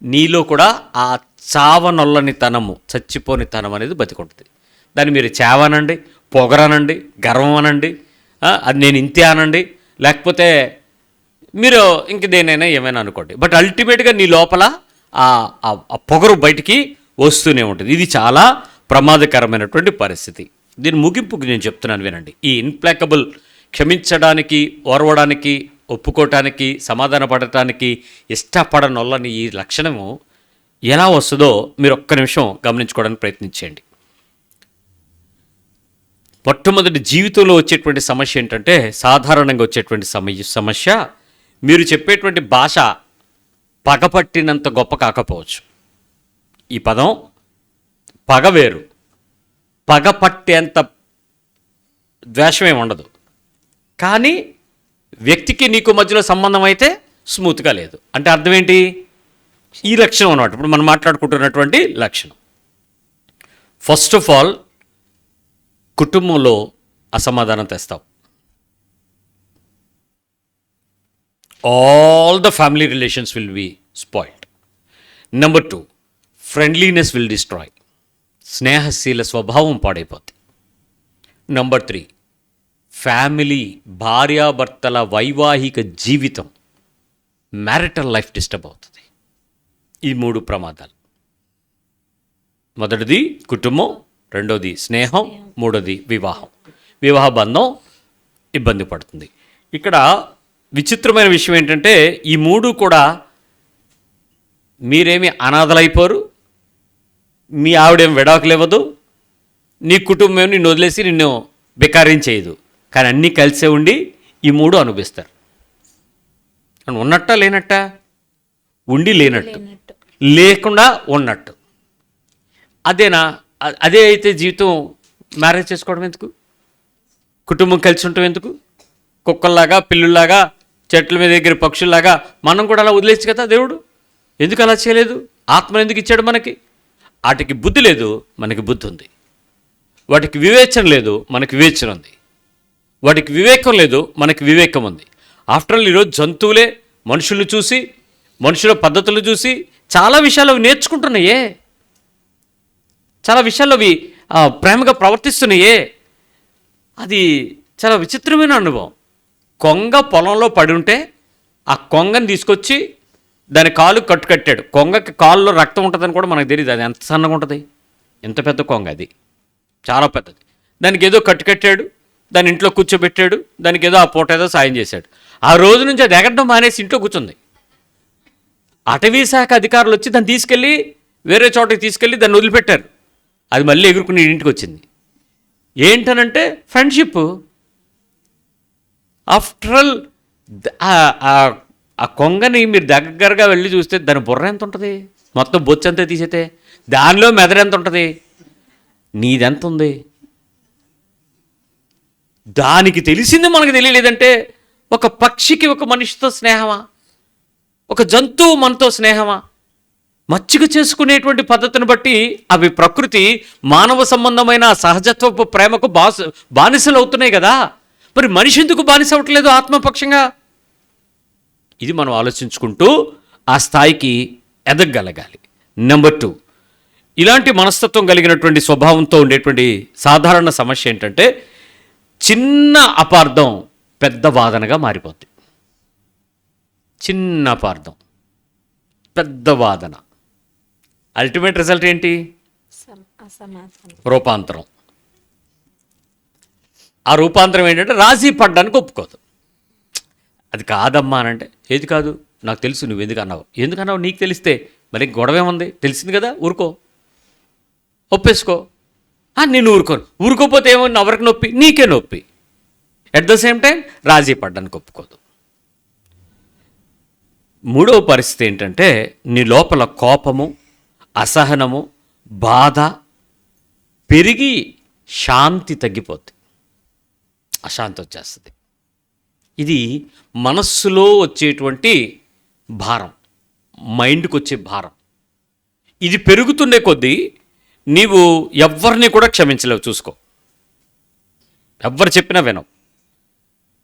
నీలో కూడా ఆ చావనొల్లని తనము, చచ్చిపోని తనం అనేది బతికుంటుంది. దాన్ని మీరు చావనండి, పొగరనండి, గర్వం అనండి, అది నేను ఇంతే అనండి, లేకపోతే మీరు ఇంక దేనైనా ఏమైనా అనుకోండి. బట్ అల్టిమేట్గా నీ లోపల ఆ పొగరు బయటికి వస్తూనే ఉంటుంది. ఇది చాలా ప్రమాదకరమైనటువంటి పరిస్థితి. దీని ముగింపుకి నేను చెప్తున్నాను వినండి. ఈ ఇన్ప్లాకబుల్, క్షమించడానికి, ఓర్వడానికి, ఒప్పుకోవటానికి, సమాధాన పడటానికి ఇష్టపడనొల్లని ఈ లక్షణము ఎలా వస్తుందో మీరు ఒక్క నిమిషం గమనించుకోవడానికి ప్రయత్నించండి. మొట్టమొదటి జీవితంలో వచ్చేటువంటి సమస్య ఏంటంటే, సాధారణంగా వచ్చేటువంటి సమస్య మీరు చెప్పేటువంటి భాష పగపట్టినంత గొప్ప కాకపోవచ్చు. ఈ పదం పగ వేరు, పగ పట్టేంత ద్వేషమేమి ఉండదు. కానీ వ్యక్తికి నీకు మధ్యలో సంబంధం అయితే స్మూత్గా లేదు. అంటే అర్థం ఏంటి? ఈ లక్షణం అన్నమాట ఇప్పుడు మనం మాట్లాడుకుంటున్నటువంటి లక్షణం. ఫస్ట్ ఆఫ్ ఆల్, కుటుంబంలో అసమాధానం తెస్తావు. All the family relations will be spoiled. Number 2, friendliness will destroy. స్నేహశీల స్వభావం పాడైపోతుంది. నంబర్ 3, ఫ్యామిలీ, భార్యాభర్తల వైవాహిక జీవితం, మ్యారిటల్ లైఫ్ డిస్టర్బ్ అవుతుంది. ఈ 3 ప్రమాదాలు. మొదటిది కుటుంబం, రెండోది స్నేహం, మూడోది వివాహం. వివాహ బంధం ఇబ్బంది పడుతుంది. ఇక్కడ విచిత్రమైన విషయం ఏంటంటే ఈ 3 కూడా మీరేమి అనాథలైపోరు, మీ ఆవిడేం విడాకులు ఇవ్వదు, నీ కుటుంబం నిన్ను వదిలేసి నిన్ను బెకార్యం చేయదు. కానీ అన్నీ కలిసే ఉండి ఈ 3 అనుభవిస్తారు. ఉన్నట్ట లేనట్ట, ఉండి లేనట్టు, లేకుండా ఉన్నట్టు. అదేనా? అదే అయితే జీవితం మ్యారేజ్ చేసుకోవడం ఎందుకు? కుటుంబం కలిసి ఉండటం ఎందుకు? కుక్కల్లాగా, పిల్లుల్లాగా, చెట్ల మీద దగ్గర పక్షుల్లాగా మనం కూడా అలా వదిలేచ్చు కదా. దేవుడు ఎందుకు అలా చేయలేదు? ఆత్మను ఎందుకు ఇచ్చాడు మనకి? వాటికి బుద్ధి లేదు, మనకి బుద్ధి ఉంది. వాటికి వివేచన లేదు, మనకి వివేచన ఉంది. వాటికి వివేకం లేదు, మనకి వివేకం ఉంది. ఆఫ్టర్ ఆల్ ఈరోజు జంతువులే మనుషులను చూసి, మనుషుల పద్ధతులు చూసి చాలా విషయాలు అవి నేర్చుకుంటున్నాయే, చాలా విషయాలు అవి ప్రేమగా ప్రవర్తిస్తున్నాయే. అది చాలా విచిత్రమైన అనుభవం. కొంగ పొలంలో పడి ఉంటే ఆ కొంగని తీసుకొచ్చి దాని కాలు కట్టాడు. కొంగకి కాలులో రక్తం ఉంటుందని కూడా మనకు తెలియదు. అది ఎంత సన్నగా ఉంటుంది, ఎంత పెద్ద కొంగ, అది చాలా పెద్దది. దానికి ఏదో కట్టాడు, దాని ఇంట్లో కూర్చోబెట్టాడు, దానికి ఏదో ఆ పూట ఏదో సాయం చేశాడు. ఆ రోజు నుంచి అది ఎగరడం మానేసి ఇంట్లో కూర్చుంది. అటవీ శాఖ అధికారులు వచ్చి దాన్ని తీసుకెళ్ళి వేరే చోటకి తీసుకెళ్ళి దాన్ని వదిలిపెట్టారు. అది మళ్ళీ ఎగురుకుని ఇంటికి వచ్చింది. ఏంటనంటే ఫ్రెండ్షిప్. ఆఫ్టర్ ఆల్ ఆ కొంగని మీరు దగ్గరగా వెళ్ళి చూస్తే దాని బుర్ర ఎంత ఉంటుంది, మొత్తం బొచ్చంతా తీసేతే దానిలో మెదడు ఎంత ఉంటుంది, నీదెంత ఉంది? దానికి తెలిసింది మనకు తెలియలేదంటే ఒక పక్షికి ఒక మనిషితో స్నేహమా, ఒక జంతువు మనతో స్నేహమా? మచ్చిక చేసుకునేటువంటి పద్ధతిని బట్టి అవి ప్రకృతి మానవ సంబంధమైన సహజత్వపు ప్రేమకు బానిసలు అవుతున్నాయి కదా. మరి మనిషి ఎందుకు బానిస అవ్వట్లేదు ఆత్మపక్షంగా? ఇది మనం ఆలోచించుకుంటూ ఆ స్థాయికి ఎదగగలగాలి. నెంబర్ 2, ఇలాంటి మనస్తత్వం కలిగినటువంటి స్వభావంతో ఉండేటువంటి సాధారణ సమస్య ఏంటంటే చిన్న అపార్థం పెద్ద వాదనగా మారిపోద్ది. చిన్న అపార్థం పెద్ద వాదన. అల్టిమేట్ రిజల్ట్ ఏంటి? రూపాంతరం. ఆ రూపాంతరం ఏంటంటే రాజీ పడ్డానికి ఒప్పుకోదు. అది కాదమ్మా అనంటే ఏది కాదు, నాకు తెలుసు, నువ్వు ఎందుకన్నావు నీకు తెలిస్తే మరి గొడవ ఏముంది, తెలిసింది కదా, ఊరుకో, ఒప్పేసుకో. నేను ఊరుకోపోతే ఏమో ఎవరికి నొప్పి, నీకే నొప్పి. ఎట్ ద సేమ్ టైం రాజీ పడ్డానికి ఒప్పుకోదు. 3వ పరిస్థితి ఏంటంటే నీ లోపల కోపము, అసహనము, బాధ పెరిగి శాంతి తగ్గిపోద్ది, అశాంతి వచ్చేస్తుంది. ఇది మనస్సులో వచ్చేటువంటి భారం, మైండ్కి వచ్చే భారం. ఇది పెరుగుతుండే కొద్దీ నీవు ఎవరిని కూడా క్షమించలేవు. చూసుకో, ఎవ్వరు చెప్పినా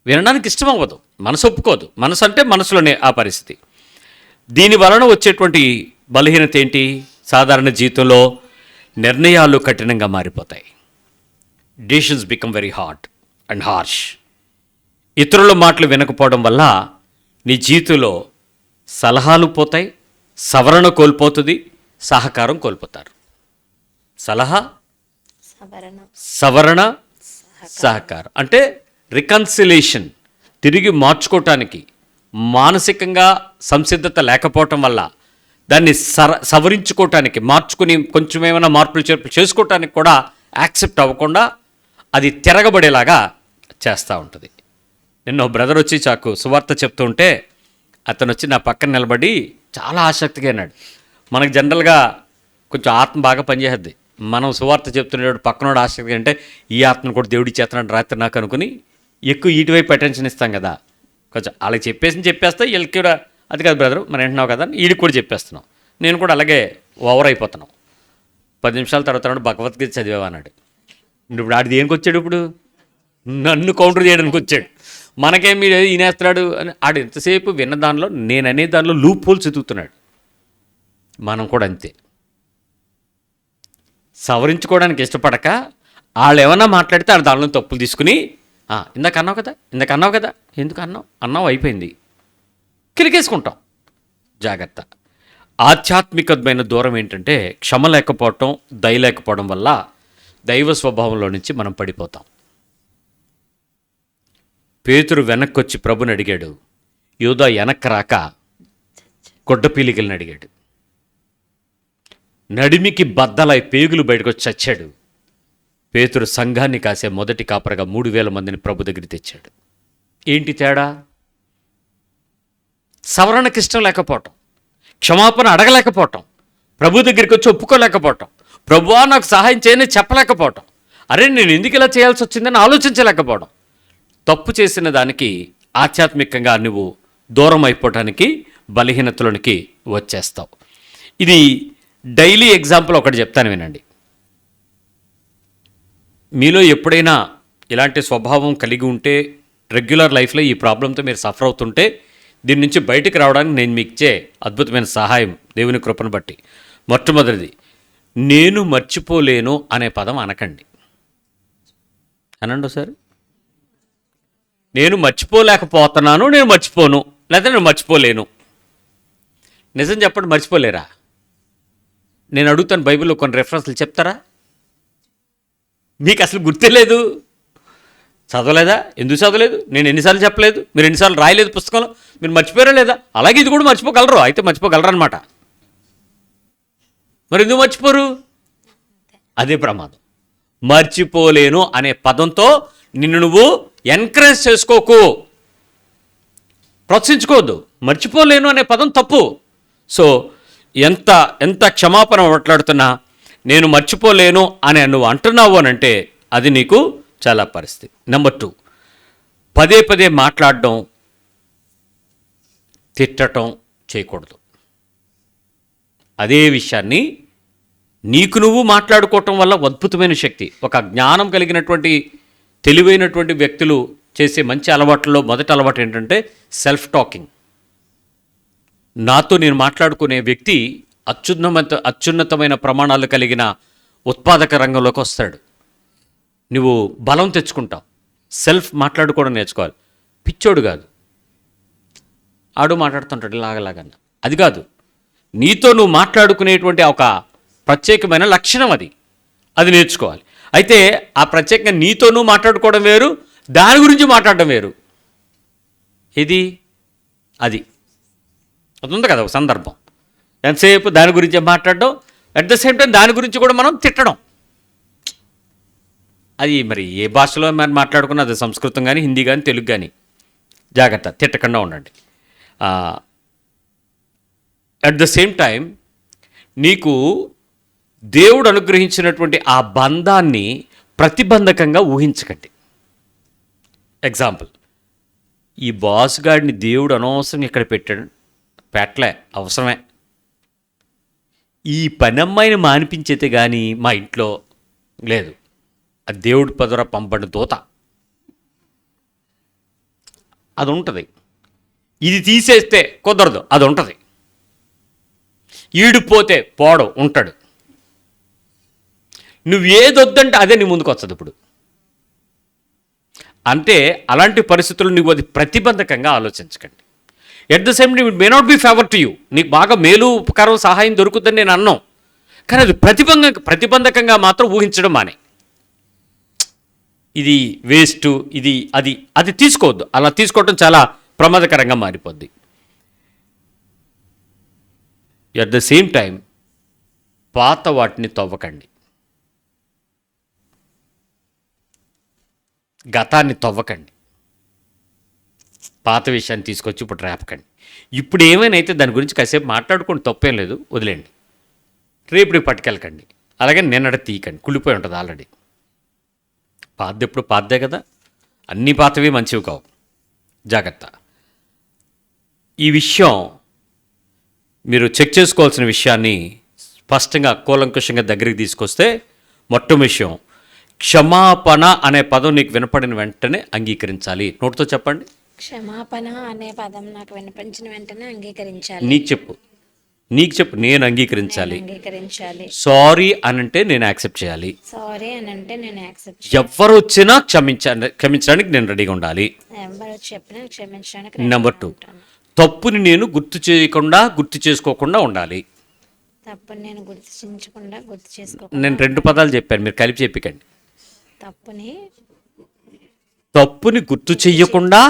వినడానికి ఇష్టం అవ్వదు, మనసు ఒప్పుకోదు. మనసు అంటే మనసులోనే ఆ పరిస్థితి. దీని వలన వచ్చేటువంటి బలహీనత ఏంటి? సాధారణ జీవితంలో నిర్ణయాలు కఠినంగా మారిపోతాయి. Decisions become very hard and harsh. ఇతరుల మాటలు వినకపోవడం వల్ల నీ జీవితంలో సలహాలు పోతాయి, సవరణ కోల్పోతుంది, సహకారం కోల్పోతారు. సలహా, సవరణ, సహకారం అంటే రికన్సిలేషన్, తిరిగి మార్చుకోవటానికి మానసికంగా సంసిద్ధత లేకపోవటం వల్ల దాన్ని సవరించుకోవటానికి, మార్చుకుని కొంచెం ఏమైనా మార్పులు చేర్పులు చేసుకోవటానికి కూడా యాక్సెప్ట్ అవ్వకుండా అది తిరగబడేలాగా చేస్తూ ఉంటుంది. నిన్న బ్రదర్ వచ్చి చాకు సువార్త చెప్తూ ఉంటే అతను వచ్చి నా పక్కన నిలబడి చాలా ఆసక్తిగా అన్నాడు. మనకు జనరల్గా కొంచెం ఆత్మ బాగా పనిచేస్తుంది. మనం సువార్త చెప్తున్నప్పుడు పక్కనోడు ఆసక్తిగా అంటే ఈ ఆత్మను కూడా దేవుడి చేతనాడు రాత్రి నాకు అనుకుని ఎక్కువ ఇటువైపు అటెన్షన్ ఇస్తాం కదా. కొంచెం వాళ్ళకి చెప్పేస్తా, వీళ్ళకి కూడా అది కాదు బ్రదరు మనం వింటున్నావు కదా, వీడికి కూడా చెప్పేస్తున్నాం. నేను కూడా అలాగే ఓవర్ అయిపోతున్నాం. 10 నిమిషాల తర్వాత భగవద్గీత చదివామన్నాడు. ఇప్పుడు ఆడి దేనికి వచ్చాడు? ఇప్పుడు నన్ను కౌంటర్ చేయడానికి వచ్చాడు. మనకేం మీరు ఈనేస్తున్నాడు అని ఆడు ఎంతసేపు విన్న దానిలో, నేననే దానిలో లూప్ హోల్స్ ఎదుగుతున్నాడు. మనం కూడా అంతే. సవరించుకోవడానికి ఇష్టపడక వాళ్ళు ఏమన్నా మాట్లాడితే వాళ్ళు దానిలో తప్పులు తీసుకుని ఇందాక అన్నావు కదా ఎందుకు అన్నావు అయిపోయింది, కిలికేసుకుంటాం. జాగ్రత్త. ఆధ్యాత్మికమైన దూరం ఏంటంటే క్షమ లేకపోవటం, దయ లేకపోవడం వల్ల దైవ స్వభావంలో నుంచి మనం పడిపోతాం. పేతురు వెనక్కి వచ్చి ప్రభుని అడిగాడు, యూదా వెనక్కి రాక గొడ్డ పీలికల్ని అడిగాడు. నడిమికి బద్దలై పేగులు బయటకు వచ్చి చచ్చాడు. పేతురు సంఘాన్ని కాసే మొదటి కాపరగా 3,000 మందిని ప్రభు దగ్గరికి తెచ్చాడు. ఏంటి తేడా? సవరణకి ఇష్టం లేకపోవటం, క్షమాపణ అడగలేకపోవటం, ప్రభు దగ్గరికి వచ్చి ఒప్పుకోలేకపోవటం, ప్రభువా నాకు సహాయం చేయని చెప్పలేకపోవటం, అరే నేను ఎందుకు ఇలా చేయాల్సి వచ్చిందని ఆలోచించలేకపోవడం. తప్పు చేసిన దానికి ఆధ్యాత్మికంగా నువ్వు దూరం అయిపోవటానికి, బలహీనతలోనికి వచ్చేస్తావు. ఇది డైలీ ఎగ్జాంపుల్ ఒకటి చెప్తాను వినండి. మీలో ఎప్పుడైనా ఇలాంటి స్వభావం కలిగి ఉంటే, రెగ్యులర్ లైఫ్లో ఈ ప్రాబ్లంతో మీరు సఫర్ అవుతుంటే, దీని నుంచి బయటికి రావడానికి నేను మీకు ఇచ్చే అద్భుతమైన సహాయం దేవుని కృపను బట్టి. మొట్టమొదటిది, నేను మర్చిపోలేను అనే పదం అనకండి. అనండి ఒకసారి. నేను మర్చిపోలేకపోతున్నాను, నేను మర్చిపోను, లేదా నేను మర్చిపోలేను. నిజం చెప్పండి, మర్చిపోలేరా? నేను అడుగుతాను, బైబిల్లో కొన్ని రెఫరెన్స్లు చెప్తారా? మీకు అసలు గుర్తే లేదు, చదవలేదా? ఎందుకు చదవలేదు? నేను ఎన్నిసార్లు చెప్పలేదు? మీరు ఎన్నిసార్లు రాయలేదు పుస్తకంలో? మీరు మర్చిపోయారా లేదా? అలాగే ఇది కూడా మర్చిపోగలరు, అయితే మర్చిపోగలరు అనమాట. మరి ఎందుకు మర్చిపోరు? అదే ప్రమాదం. మర్చిపోలేను అనే పదంతో నిన్ను నువ్వు ఎంకరేజ్ చేసుకోకు, ప్రోత్సహించుకోవద్దు. మర్చిపోలేను అనే పదం తప్పు. సో ఎంత క్షమాపణ మాట్లాడుతున్నా నేను మర్చిపోలేను అని నువ్వు అంటున్నావు అని అంటే అది నీకు చాలా పరిస్థితి. నెంబర్ 2, పదే పదే మాట్లాడడం, తిట్టడం చేయకూడదు. అదే విషయాన్ని నీకు నువ్వు మాట్లాడుకోవటం వల్ల అద్భుతమైన శక్తి. ఒక జ్ఞానం కలిగినటువంటి తెలివైనటువంటి వ్యక్తులు చేసే మంచి అలవాట్లలో మొదటి అలవాటు ఏంటంటే సెల్ఫ్ టాకింగ్. నాతో నేను మాట్లాడుకునే వ్యక్తి అత్యున్నతమైన ప్రమాణాలు కలిగిన ఉత్పాదక రంగంలోకి వస్తాడు. నువ్వు బలం తెచ్చుకుంటావు. సెల్ఫ్ మాట్లాడుకోవడం నేర్చుకోవాలి. పిచ్చోడు కాదు, ఆడు మాట్లాడుతుంటాడు ఇలాగలాగన్న, అది కాదు. నీతో నువ్వు మాట్లాడుకునేటువంటి ఒక ప్రత్యేకమైన లక్షణం అది నేర్చుకోవాలి. అయితే ఆ ప్రత్యేకంగా నీతో నువ్వు మాట్లాడుకోవడం వేరు, దాని గురించి మాట్లాడడం వేరు. ఇది అది ఉంది కదా ఒక సందర్భం. ఎంతసేపు దాని గురించి మాట్లాడడం, అట్ ద సేమ్ టైం దాని గురించి కూడా మనం తిట్టడం. అది మరి ఏ భాషలో మనం మాట్లాడుకున్నా, అది సంస్కృతం కానీ, హిందీ కానీ, తెలుగు కానీ, జాగ్రత్త, తిట్టకుండా ఉండండి. అట్ ద సేమ్ టైం నీకు దేవుడు అనుగ్రహించినటువంటి ఆ బంధాన్ని ప్రతిబంధకంగా ఊహించకండి. ఎగ్జాంపుల్, ఈ బాస్ గాడిని దేవుడు అనవసరం ఇక్కడ పెట్టలే, అవసరమే. ఈ పని అమ్మాయిని మానిపించేతే కానీ మా ఇంట్లో లేదు, అది దేవుడి పదర పంపడిన దూత. అది ఉంటుంది. ఇది తీసేస్తే కుదరదు, అది ఉంటుంది. ఈడిపోతే పోవడం ఉంటాడు. నువ్వు ఏదొద్దంటే అదే నీ ముందుకు వస్తుంది. ఇప్పుడు అంటే అలాంటి పరిస్థితులు నువ్వు అది ప్రతిబంధకంగా ఆలోచించకండి. At the same time it may not be favour to you. నీకు బాగా మేలు ఉపకారం సహాయం దొరుకుతుందని నేను అన్నాం, కానీ అది ప్రతిబంధకంగా మాత్రం ఊహించడం మానే. ఇది వేస్ట్, ఇది అది తీసుకోవద్దు. అలా తీసుకోవడం చాలా ప్రమాదకరంగా మారిపోద్ది. ఎట్ ద సేమ్ టైం పాత వాటిని తవ్వకండి, గతాన్ని తవ్వకండి, పాత విషయాన్ని తీసుకొచ్చి ఇప్పుడు రేపకండి. ఇప్పుడు ఏమైనా అయితే దాని గురించి కాసేపు మాట్లాడుకోండి, తప్పేం లేదు, వదిలేండి. రేపుడికి పట్టుకెళ్ళకండి, అలాగే నిన్నటి తీయకండి, కుళ్ళిపోయి ఉంటుంది ఆల్రెడీ. పాతది ఎప్పుడు పాతదే కదా, అన్ని పాతవి మంచివి కావు. జాగ్రత్త. ఈ విషయం మీరు చెక్ చేసుకోవాల్సిన విషయాన్ని స్పష్టంగా కూలంకుషంగా దగ్గరికి తీసుకొస్తే, మొట్టమొదటి విషయం క్షమాపణ అనే పదం నీకు వినపడిన వెంటనే అంగీకరించాలి. నోటితో చెప్పండి. క్షమాపణ అనే పదం నాకు వినిపించిన వెంటనే అంగీకరించాలి. నీకు చెప్పు. నీకు చెప్పు, నేను అంగీకరించాలి. అంగీకరించాలి. సారీ అని అంటే నేను యాక్సెప్ట్ చేయాలి. సారీ అని అంటే నేను యాక్సెప్ట్. ఎవరు వచ్చినా క్షమించడానికి నేను రెడీగా ఉండాలి. ఎవరు చెప్పినా క్షమించడానికి. నెంబర్ 2, తప్పుని నేను గుర్తు చేసుకోకుండా ఉండాలి. తప్పుని నేను గుర్తు చేసుకో. నేను 2 పదాలు చెప్పాను, మీరు కలిపి చెప్పకండి. తప్పుని గుర్తు చెయ్యకుండా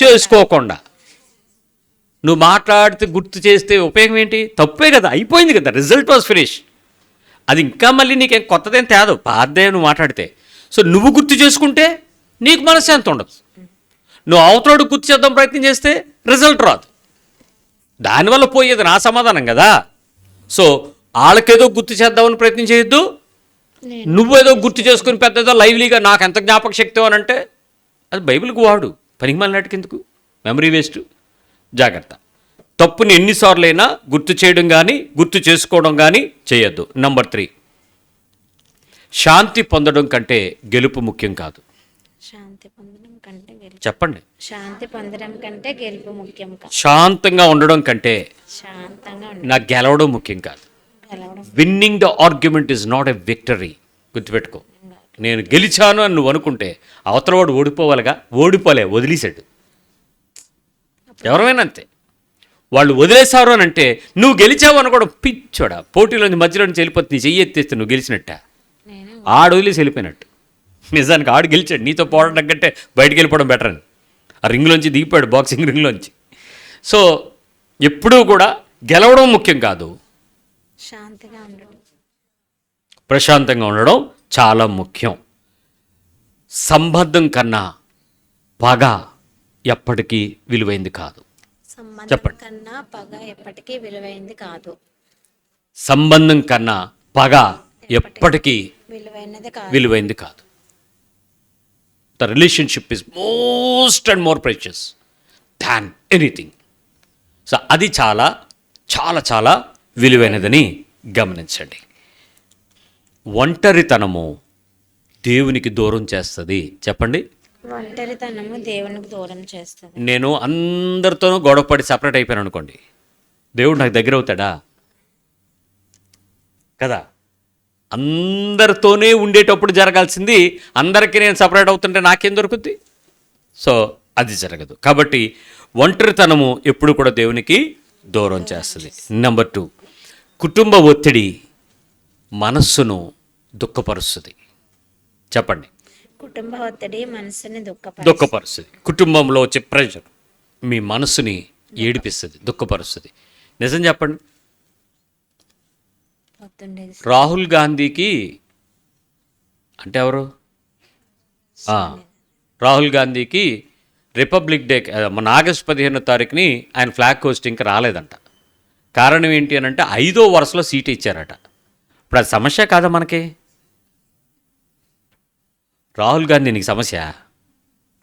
చేసుకోకుండా. నువ్వు మాట్లాడితే గుర్తు చేస్తే ఉపయోగం ఏంటి? తప్పే కదా, అయిపోయింది కదా, రిజల్ట్ వాజ్ ఫినిష్. అది ఇంకా మళ్ళీ నీకేం కొత్తదేం తేదు, పాతదే నువ్వు మాట్లాడితే. సో నువ్వు గుర్తు చేసుకుంటే నీకు మనశ్శాంతి ఉండదు. నువ్వు అవతలోడు గుర్తు చేద్దాం ప్రయత్నం చేస్తే రిజల్ట్ రాదు. దానివల్ల పోయేది నా సమాధానం కదా. సో వాళ్ళకేదో గుర్తు చేద్దామని ప్రయత్నం చేయొద్దు, నువ్వేదో గుర్తు చేసుకుని పెద్దదో లైవ్లీగా నాకు ఎంత జ్ఞాపక శక్తి అని అంటే అది బైబిల్కి వాడు, పనికి మళ్ళీ ఎందుకు, మెమరీ వేస్ట్. జాగ్రత్త. తప్పుని ఎన్నిసార్లైనా గుర్తు చేయడం కానీ గుర్తు చేసుకోవడం కానీ చేయొద్దు. నెంబర్ 3, శాంతి పొందడం కంటే గెలుపు ముఖ్యం కాదు. చెప్పండి. శాంతి పొందడం కంటే గెలుపు ముఖ్యం కాదు. శాంతంగా ఉండడం కంటే నాకు గెలవడం ముఖ్యం కాదు. Winnowing the argument is not a victory. గుర్తుపెట్టుకో, నేను గెలిచాను అని నువ్వు అనుకుంటే అవతలవాడు ఓడిపోవాలిగా. వదిలేశాడు. ఎవరైనా అంతే, వాళ్ళు వదిలేశారు అని అంటే నువ్వు గెలిచావు అనుకోవడం పిచ్చోడా. పోటీలోని మధ్యలో నుంచి వెళ్ళిపోతే నీ చెయ్యి ఎత్తేస్తే నువ్వు గెలిచినట్ట, ఆడు వదిలేసి వెళ్ళిపోయినట్టు. నిజానికి ఆడు గెలిచాడు, నీతో పోవడం కంటే బయటికి వెళ్ళిపోవడం బెటర్ అని ఆ రింగ్లోంచి దిగిపోయాడు, బాక్సింగ్ రింగ్లోంచి. సో ఎప్పుడూ కూడా గెలవడం ముఖ్యం కాదు, ప్రశాంతంగా ఉండడం చాలా ముఖ్యం. సంబంధం కన్నా పగ ఎప్పటికీ విలువైంది కాదు. చెప్పండి. సంబంధం కన్నా పగ ఎప్పటికీ విలువైంది కాదు. The relationship is most and more precious than anything. So అది చాలా చాలా చాలా విలువైనదని గమనించండి. ఒంటరితనము దేవునికి దూరం చేస్తుంది. చెప్పండి. ఒంటరితనము దేవునికి దూరం చేస్తుంది. నేను అందరితోనూ గొడవపడి సపరేట్ అయిపోయాను అనుకోండి, దేవుడు నాకు దగ్గర అవుతాడా? కదా. అందరితోనే ఉండేటప్పుడు జరగాల్సింది అందరికీ నేను సపరేట్ అవుతుంటే నాకేం దొరుకుద్ది? సో అది జరగదు. కాబట్టి ఒంటరితనము ఎప్పుడు కూడా దేవునికి దూరం చేస్తుంది. నెంబర్ 2, కుటుంబ ఒత్తిడి మనస్సును దుఃఖపరుస్తుంది. చెప్పండి. కుటుంబ ఒత్తిడి మనసుని దుఃఖపరుస్తుంది. కుటుంబంలో వచ్చే ప్రెషర్ మీ మనసుని ఏడిపిస్తుంది, దుఃఖపరుస్తుంది. నిజం చెప్పండి. రాహుల్ గాంధీకి అంటే ఎవరు? రాహుల్ గాంధీకి రిపబ్లిక్ డే మన ఆగస్టు 15వ తారీఖుని ఆయన ఫ్లాగ్ హోస్టింగ్కి రాలేదంట. కారణం ఏంటి అని అంటే 5వ వరుసలో సీట్ ఇచ్చారట. ఇప్పుడు అది సమస్య కాదా మనకి? రాహుల్ గాంధీ నీకు సమస్య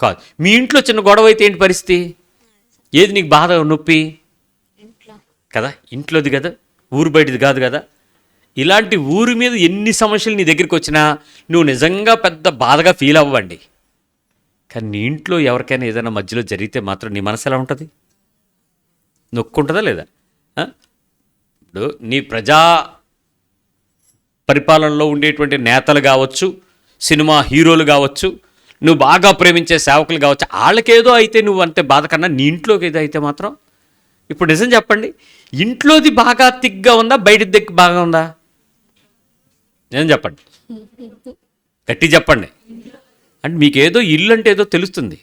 కాదు. మీ ఇంట్లో చిన్న గొడవ అయితే ఏంటి పరిస్థితి? ఏది నీకు బాధ, నొప్పి కదా? ఇంట్లోది కదా, ఊరు బయటిది కాదు కదా. ఇలాంటి ఊరి మీద ఎన్ని సమస్యలు నీ దగ్గరికి వచ్చినా నువ్వు నిజంగా పెద్ద బాధగా ఫీల్ అవ్వండి. కానీ నీ ఇంట్లో ఎవరికైనా ఏదైనా మధ్యలో జరిగితే మాత్రం నీ మనసు ఎలా ఉంటుంది? నొక్కుంటుందా లేదా? ఇప్పుడు నీ ప్రజా పరిపాలనలో ఉండేటువంటి నేతలు కావచ్చు, సినిమా హీరోలు కావచ్చు, నువ్వు బాగా ప్రేమించే సేవకులు కావచ్చు, వాళ్ళకేదో అయితే నువ్వు అంతే బాధ కన్నా నీ ఇంట్లోకి ఏదో అయితే మాత్రం. ఇప్పుడు నిజం చెప్పండి, ఇంట్లోది బాగా తిగ్గా ఉందా, బయట దిక్కు బాగా ఉందా? నిజం చెప్పండి, గట్టి చెప్పండి. అంటే మీకు ఏదో ఇల్లు అంటే ఏదో తెలుస్తుంది,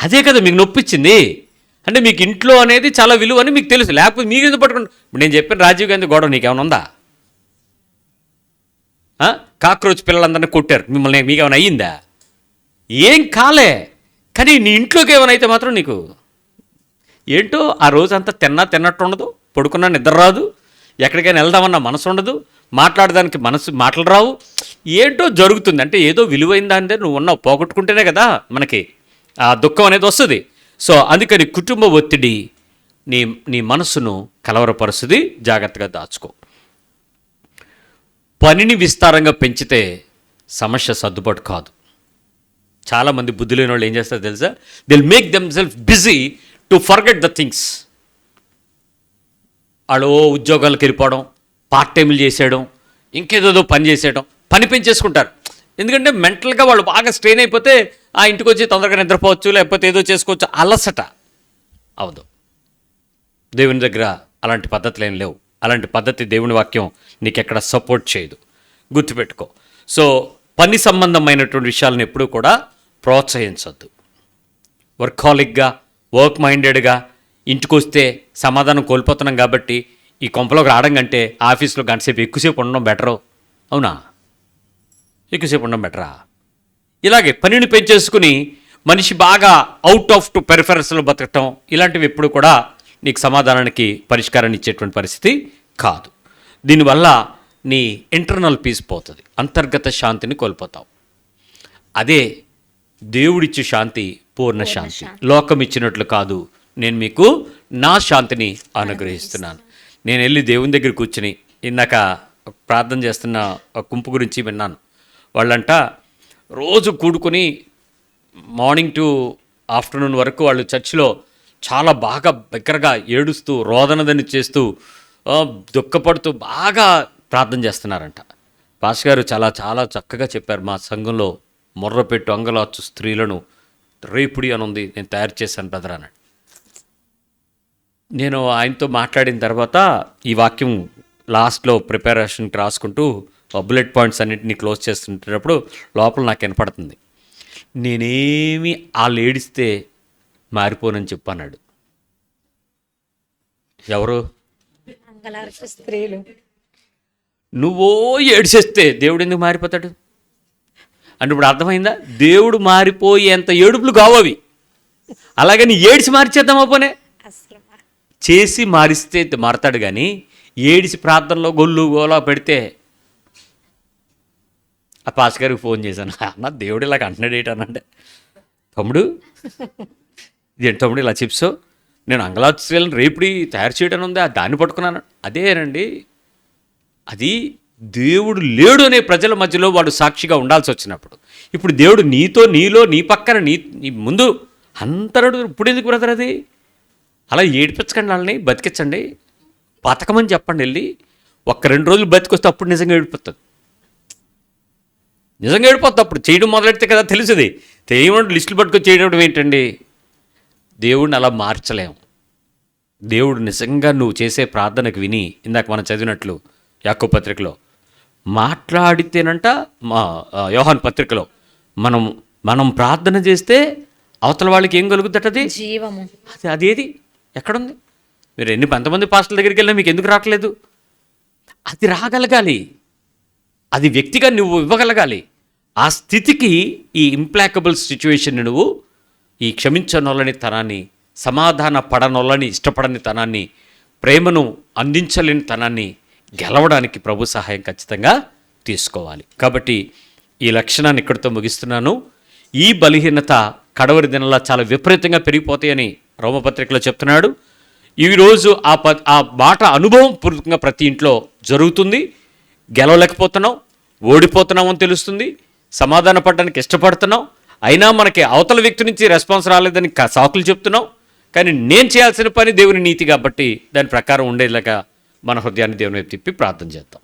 అదే కదా మీకు నొప్పించింది. అంటే మీకు ఇంట్లో అనేది చాలా విలువ అని మీకు తెలుసు, లేకపోతే మీకు ఎందుకు పట్టుకుంటు. ఇప్పుడు నేను చెప్పిన రాజీవ్ గాంధీ గొడవ నీకేమైనా ఉందా? కాక్రోచ్ పిల్లలందరినీ కొట్టారు, మిమ్మల్ని మీకేమైనా అయ్యిందా? ఏం కాలే. కానీ నీ ఇంట్లోకి ఏమైనా అయితే మాత్రం నీకు ఏంటో ఆ రోజంతా తిన్నట్టు ఉండదు, పడుకున్నా నిద్ర రాదు, ఎక్కడికైనా వెళ్దామన్నా మనసు ఉండదు, మాట్లాడడానికి మాటలు రావు, ఏంటో జరుగుతుంది. అంటే ఏదో విలువైన దాని నువ్వు ఉన్నావు, పోగొట్టుకుంటేనే కదా మనకి ఆ దుఃఖం అనేది వస్తుంది. సో అందుకని కుటుంబ ఒత్తిడి నీ మనసును కలవరపరుస్తుంది, జాగ్రత్తగా దాచుకో. పనిని విస్తారంగా పెంచితే సమస్య సర్దుబాటు కాదు. చాలామంది బుద్ధి లేని వాళ్ళు ఏం చేస్తారో తెలుసా? They'll make them self busy to forget the things. వాళ్ళు ఉద్యోగాలకు వెళ్ళిపోవడం, పార్ట్ టైంలు చేసేయడం, ఇంకేదో పని చేసేయడం, పని పెంచేసుకుంటారు. ఎందుకంటే మెంటల్గా వాళ్ళు బాగా స్ట్రెయిన్ అయిపోతే ఆ ఇంటికి వచ్చి తొందరగా నిద్రపోవచ్చు, లేకపోతే ఏదో చేసుకోవచ్చు, అలసట అవదు. దేవుని దగ్గర అలాంటి పద్ధతులు ఏం లేవు. అలాంటి పద్ధతి దేవుని వాక్యం నీకెక్కడ సపోర్ట్ చేయదు, గుర్తుపెట్టుకో. సో పని సంబంధమైనటువంటి విషయాలను ఎప్పుడూ కూడా ప్రోత్సహించద్దు. వర్కాలిక్గా, వర్క్ మైండెడ్గా ఇంటికి వస్తే సమాధానం కోల్పోతున్నాం కాబట్టి ఈ కొంపలోకి రావడం కంటే ఆఫీస్లో గంటసేపు ఎక్కువసేపు ఉండడం బెటరు. అవునా? ఎక్కువసేపు ఉండడం బెటరా? ఇలాగే పనిని పెంచేసుకుని మనిషి బాగా అవుట్ ఆఫ్ టు పెరిఫెరన్స్లో బతకటం, ఇలాంటివి ఎప్పుడు కూడా నీకు సమాధానానికి పరిష్కారాన్ని ఇచ్చేటువంటి పరిస్థితి కాదు. దీనివల్ల నీ ఇంటర్నల్ పీస్ పోతుంది, అంతర్గత శాంతిని కోల్పోతావు. అదే దేవుడిచ్చే శాంతి పూర్ణ శాంతి. లోకం ఇచ్చినట్లు కాదు, నేను మీకు నా శాంతిని అనుగ్రహిస్తున్నాను. నేను వెళ్ళి దేవుని దగ్గర కూర్చుని ఇందాక ప్రార్థన చేస్తున్న ఒక గుంపు గురించి విన్నాను. వాళ్ళంట రోజు కూడుకొని మార్నింగ్ టు ఆఫ్టర్నూన్ వరకు వాళ్ళు చర్చిలో చాలా బాగా దగ్గరగా ఏడుస్తూ రోదనదని చేస్తూ దుఃఖపడుతూ బాగా ప్రార్థన చేస్తున్నారంట. పాస్టర్ గారు చాలా చాలా చక్కగా చెప్పారు. మా సంఘంలో మొర్రపెట్టు అంగలార్చు స్త్రీలను రేపుడి అని ఉంది, నేను తయారు చేశాను బ్రదర్ అన్నాడు. నేను ఆయనతో మాట్లాడిన తర్వాత ఈ వాక్యం లాస్ట్లో ప్రిపరేషన్కి రాసుకుంటూ బుల్లెట్ పాయింట్స్ అన్నింటినీ క్లోజ్ చేస్తుంటేటప్పుడు లోపల నాకు వినపడుతుంది, నేనేమి వాళ్ళు ఏడిస్తే మారిపోనని చెప్పన్నాడు. ఎవరు? స్త్రీలు. నువ్వో ఏడిచేస్తే దేవుడు ఎందుకు మారిపోతాడు అంటే ఇప్పుడు అర్థమైందా? దేవుడు మారిపోయేంత ఏడుపులు కావవి. అలాగని ఏడిసి మార్చేద్దామా? పోనే చేసి మారిస్తే మారతాడు, కానీ ఏడిసి ప్రార్థనలో గొల్లు గోలా పెడితే. ఆ పాస్ గారికి ఫోన్ చేశాను, అన్న దేవుడు ఇలాగ అంటున్నాడు ఏంటనంటే, తమ్ముడు ఇదేంటి తమ్ముడు ఇలా చిప్స్, నేను అంగళాస్త్రీలను రేపుడి తయారు చేయడం ఉంది, దాన్ని పట్టుకున్నాను. అదేనండి, అది దేవుడు లేడు అనే ప్రజల మధ్యలో వాడు సాక్షిగా ఉండాల్సి వచ్చినప్పుడు, ఇప్పుడు దేవుడు నీతో, నీలో, నీ పక్కన, నీ ముందు అంతరుడు. ఇప్పుడు ఎందుకు బ్రదర్ అది? అలా ఏడిపించకండి, వాళ్ళని బతికించండి, బతకమని చెప్పండి. వెళ్ళి 1-2 రోజులు బతికొస్తే అప్పుడు నిజంగా ఏడిపోతుంది. నిజంగా ఏడిపోతుంది. అప్పుడు చేయడం మొదలెడితే కదా తెలుసుది. చేయడం లిస్టులు పట్టుకొని చేయడం ఏంటండి? దేవుడిని అలా మార్చలేము. దేవుడు నిజంగా నువ్వు చేసే ప్రార్థనకు విని, ఇందాక మనం చదివినట్లు యాకోబు పత్రికలో మాట్లాడితేనంట, యోహాను పత్రికలో మనం ప్రార్థన చేస్తే అవతల వాళ్ళకి ఏం కలుగుద్దట? అది జీవము. అదేది ఎక్కడుంది? మీరు ఎంతమంది పాస్టర్ల దగ్గరికి వెళ్ళినా మీకు ఎందుకు రావట్లేదు? అది రాగలగాలి, అది వ్యక్తిగా నువ్వు ఇవ్వగలగాలి. ఆ స్థితికి ఈ ఇంప్లాకబుల్ సిచ్యువేషన్ నువ్వు, ఈ క్షమించనొల్లని తనాన్ని, సమాధాన పడనొల్లని ఇష్టపడని తనాన్ని, ప్రేమను అందించలేని తనాన్ని గెలవడానికి ప్రభు సహాయం ఖచ్చితంగా తీసుకోవాలి. కాబట్టి ఈ లక్షణాన్ని ఇక్కడితో ముగిస్తున్నాను. ఈ బలహీనత కడవరి దినంలో చాలా విపరీతంగా పెరిగిపోతాయని రోమపత్రికలో చెప్తున్నాడు. ఈరోజు ఆ మాట అనుభవం పూర్వకంగా ప్రతి ఇంట్లో జరుగుతుంది. గెలవలేకపోతున్నాం, ఓడిపోతున్నాం అని తెలుస్తుంది, సమాధాన పడడానికి ఇష్టపడుతున్నాం, అయినా మనకి అవతల వ్యక్తి నుంచి రెస్పాన్స్ రాలేదని సాకులు చెప్తున్నాం. కానీ నేను చేయాల్సిన పని దేవుని నీతి కాబట్టి దాని ప్రకారం ఉండేలాగా మన హృదయాన్ని దేవుని వైపు తిప్పి ప్రార్థన చేద్దాం.